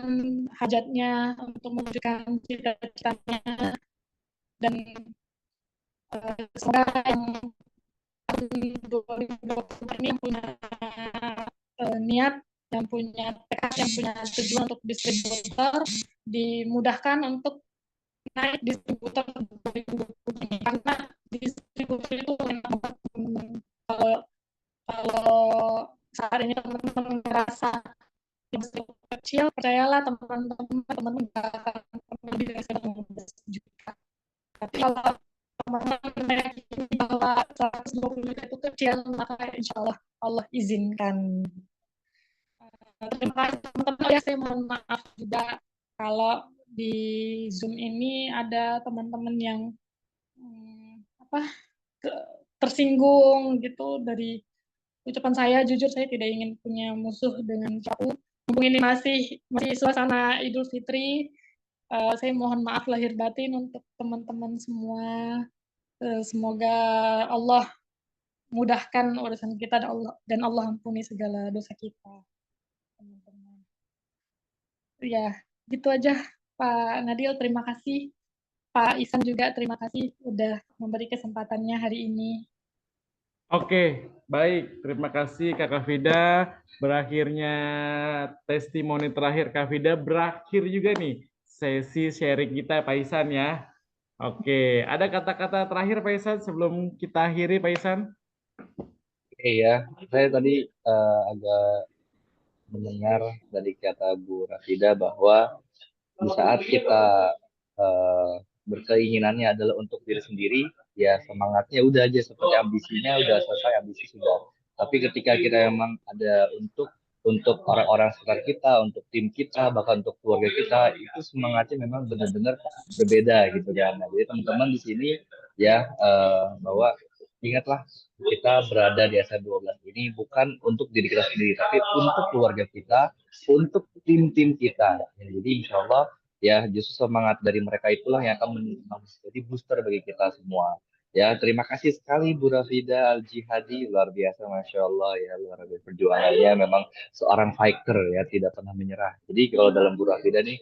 hajatnya, untuk mewujudkan cita-citanya, dan semoga yang 2020 ini yang punya niat, yang punya tekad, yang punya tujuan untuk distributor, dimudahkan untuk naik distributor 2020 ini, karena distributor itu enak banget. Kalau saat ini teman-teman merasa distributor kecil, percayalah teman-teman nggak akan lebih dari 15 juta. Tapi kalau teman-teman meyakini bahwa 120 juta itu kecil, maka insya Allah Allah izinkan. Terima kasih teman-teman. Ya, saya mohon maaf juga kalau di Zoom ini ada teman-teman yang tersinggung gitu dari ucapan saya. Jujur saya tidak ingin punya musuh dengan siapapun. Mumpung ini masih suasana Idul Fitri, saya mohon maaf lahir batin untuk teman-teman semua. Semoga Allah mudahkan urusan kita, dan Allah ampuni segala dosa kita, teman-teman. Ya, gitu aja Pak Nadil, terima kasih. Pak Isan juga terima kasih udah memberi kesempatannya hari ini.
Oke, baik. Terima kasih Kakak Vida. Berakhirnya testimoni terakhir Kak Vida, berakhir juga nih sesi sharing kita Pak Isan ya. Oke, ada kata-kata terakhir Pak Isan sebelum kita akhiri Pak Isan?
Iya, saya tadi agak mendengar dari kata Bu Rafida bahwa di saat kita berkeinginannya adalah untuk diri sendiri, ya semangatnya udah aja seperti ambisinya udah selesai, ambisi sudah. Tapi ketika kita memang ada untuk orang-orang sekitar kita, untuk tim kita, bahkan untuk keluarga kita, itu semangatnya memang benar-benar berbeda gitu kan. Nah, jadi teman-teman di sini ya bahwa ingatlah kita berada di SR12 ini bukan untuk diri kita sendiri, tapi untuk keluarga kita, untuk tim-tim kita. Ya, jadi insya Allah ya justru semangat dari mereka itulah yang akan menjadi booster bagi kita semua. Ya, terima kasih sekali Bu Rafida Al-Jihadi, luar biasa, Masya Allah ya, luar biasa perjuangannya, memang seorang fighter ya, tidak pernah menyerah. Jadi kalau dalam Bu Rafida nih,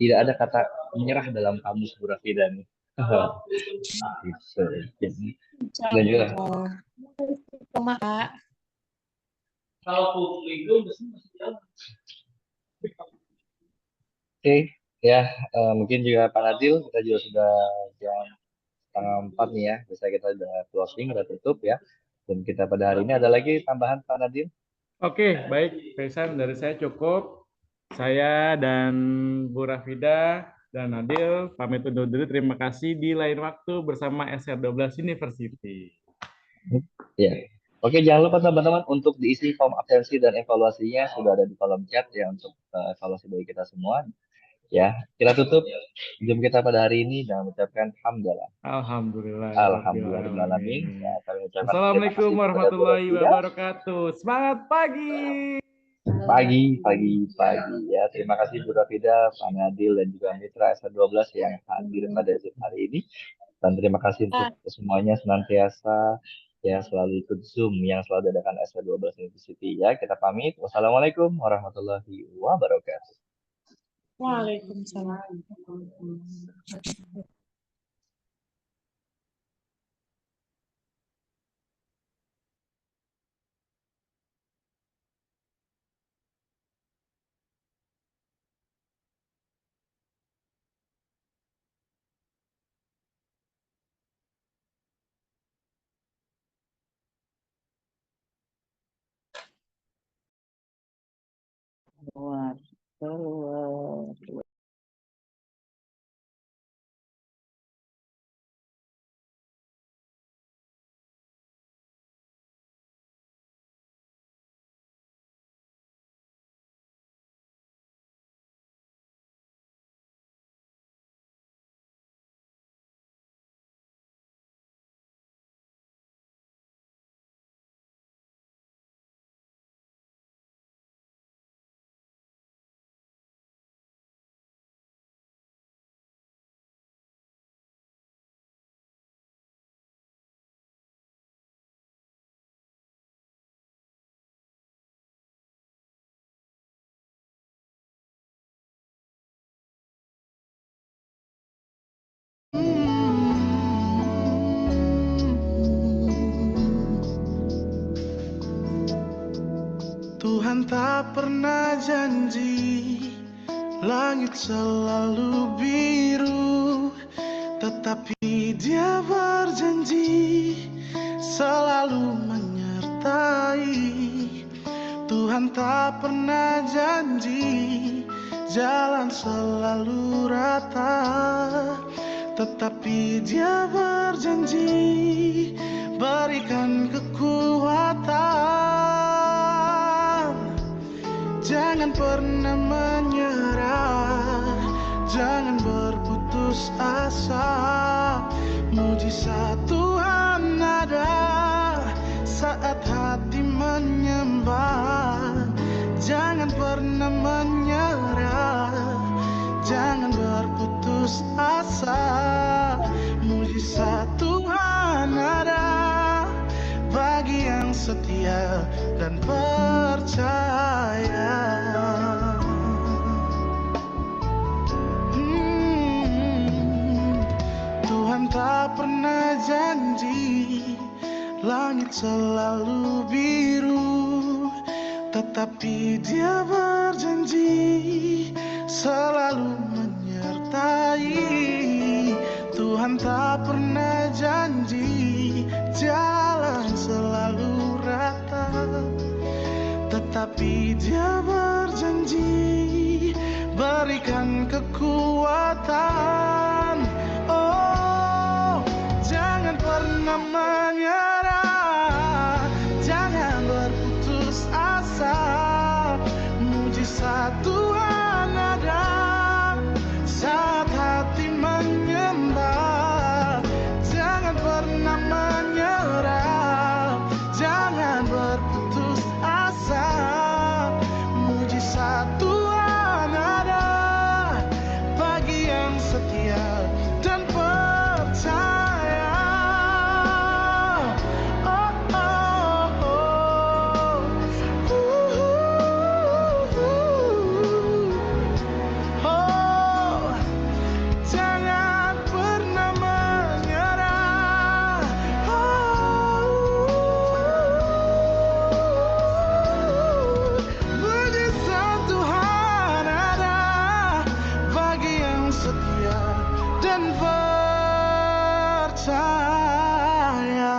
tidak ada kata menyerah dalam kamus Bu Rafida nih. Gitu. Jadi, dan juga
Sama Kak.
oke, ya mungkin juga Pak Nadil, kita juga sudah jam 3:30 nih ya, bisa kita udah closing, udah tutup ya. Dan kita pada hari ini ada lagi tambahan Pak Nadil?
Oke, baik. Pesan dari saya cukup. Saya dan Bu Rafida dan Nadil pamit undur diri. Terima kasih di lain waktu bersama SR12 University.
Ya. Oke, jangan lupa teman-teman untuk diisi form absensi dan evaluasinya sudah ada di kolom chat ya untuk evaluasi bagi kita semua. Ya, kita tutup Zoom kita pada hari ini dan mengucapkan hamdalah.
Alhamdulillah.
Alhamdulillahirobbilalamin. Ya, kami ucapkan terima
Assalamualaikum
kasih kepada Bu
warahmatullahi
Rafida.
wabarakatuh. Semangat pagi.
Pagi ya. Terima kasih Bu Rafida, Pak Nadil dan juga Mitra SR12 yang hadir pada Zoom hari ini. Dan terima kasih untuk semuanya senantiasa ya selalu ikut Zoom yang selalu diadakan SR12 University ya. Kita pamit. Wassalamualaikum warahmatullahi wabarakatuh.
Waalaikumsalam.
Keluar.
Tuhan tak pernah janji langit selalu biru, tetapi Dia berjanji selalu menyertai. Tuhan tak pernah janji jalan selalu rata, tetapi Dia berjanji berikan kekuatan. Jangan pernah menyerah, jangan berputus asa. Mujizat Tuhan ada saat hati menyembah. Jangan pernah menyerah, jangan berputus asa. Mujizat Tuhan ada bagi yang setia dan percaya. Tuhan tak pernah janji langit selalu biru, tetapi Dia berjanji selalu menyertai. Tuhan tak pernah janji jalan selalu rata, tetapi Dia berjanji berikan kekuatan. Oh, jangan pernah menyerah, jangan berputus asa. Mujizat Tuhan ada saat hati menyembah. Jangan pernah menyerah, jangan berputus asa. Mujizat Tuhan ada bagi yang setia dan percaya. percaya.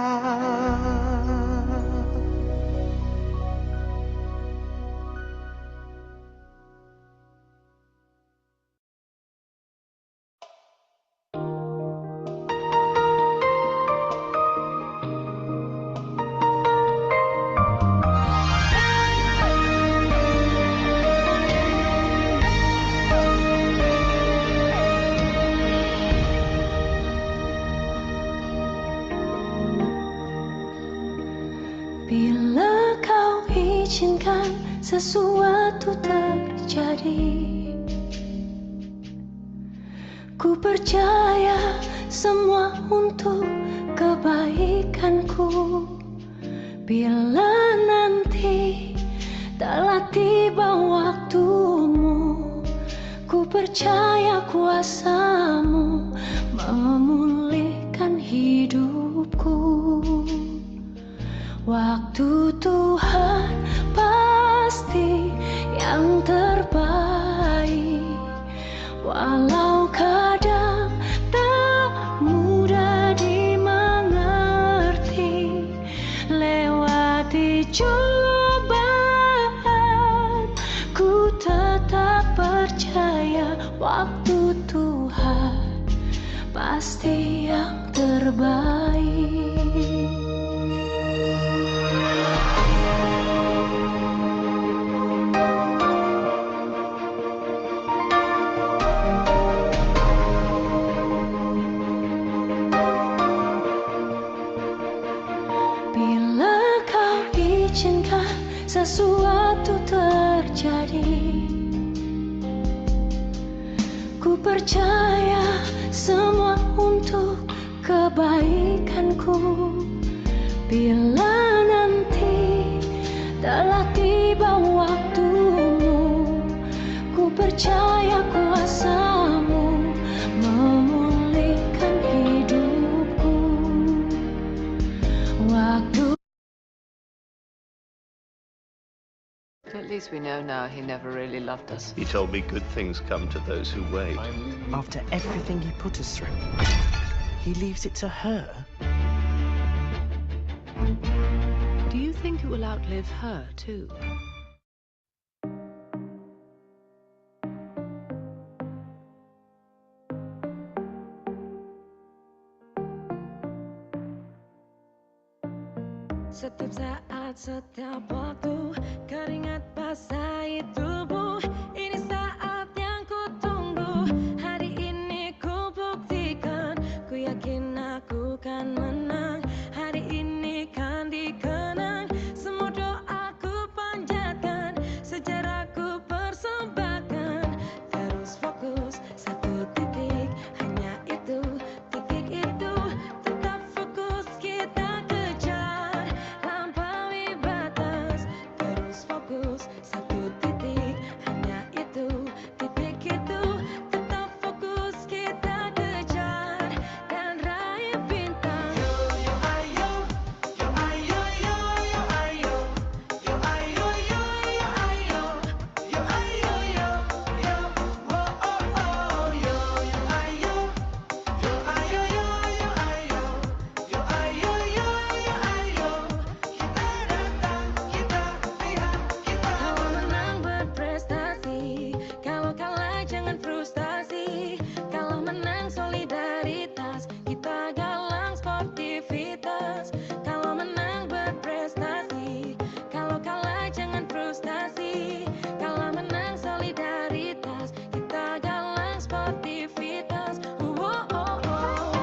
Bila kau izinkan sesuatu terjadi, ku percaya semua untuk kebaikanku. Bila nanti telah tiba waktumu, ku percaya kuasamu memulihkan hidupku. Waktu Tuhan pasti yang terbaik, walau kadang tak mudah dimengerti. Lewati cobaan, ku tetap percaya waktu Tuhan pasti yang terbaik. Sesuatu terjadi, ku percaya semua untuk kebaikanku. Bila nanti telah tiba waktumu, ku percaya kuasamu memulihkan hidupku. Waktu
At least we know now he never really loved us.
He told me good things come to those who wait.
After everything he put us through, he leaves it to her.
Do you think you will outlive her too?
Setiap saat, setiap waktu, keringat basahi tubuh. Ini saat yang ku tunggu. Hari ini ku buktikan, ku yakin aku kan menang. Hari ini kan dikenang, semua doaku panjatkan, sejarahku persembahkan. Terus fokus satu titik, hanya itu, titik itu. Tetap fokus kita kejar, lampaui batas. Terus fokus satu titik, hanya itu, titik itu. Tetap fokus kita kejar dan raih bintang. Yo yo ayo, yo ayo yo yo ayo, yo ayo yo yo ayo, yo ayo yo yo, oh oh oh, yo yo ayo, yo ayo yo yo ayo, yo ayo yo yo ayo. Kita datang, kita lihat, kita. Kalau menang berprestasi, kalau kalah jangan frustasi. Kalau menang solidaritas, kita galang sportivitas. Kalau menang berprestasi, kalau kalah jangan frustasi. Kalau menang solidaritas, kita galang sportivitas. Oh, oh, oh.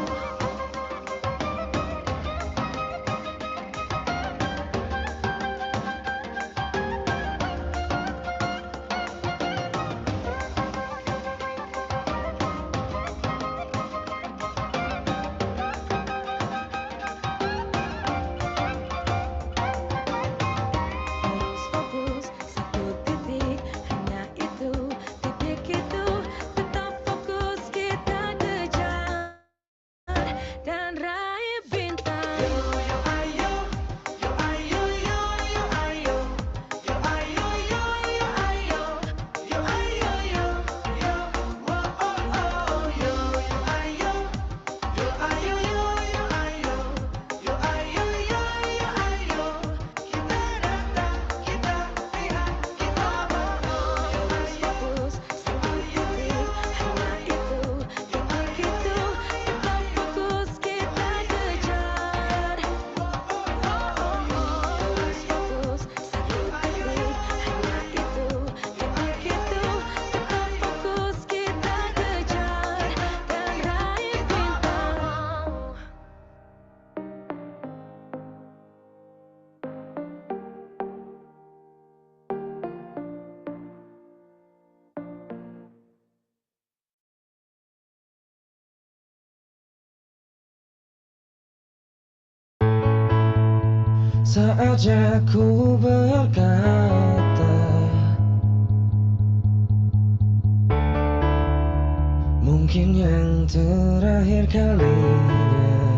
Terus fokus satu titik, hanya itu, titik itu. Tetap fokus kita kejar dan raih bintang. Yo yo ayo, yo ayo yo yo ayo, yo ayo yo yo ayo, yo ayo yo yo, oh oh oh, yo yo ayo, yo ayo yo yo
saatnya ku berkata, mungkin yang terakhir kalinya.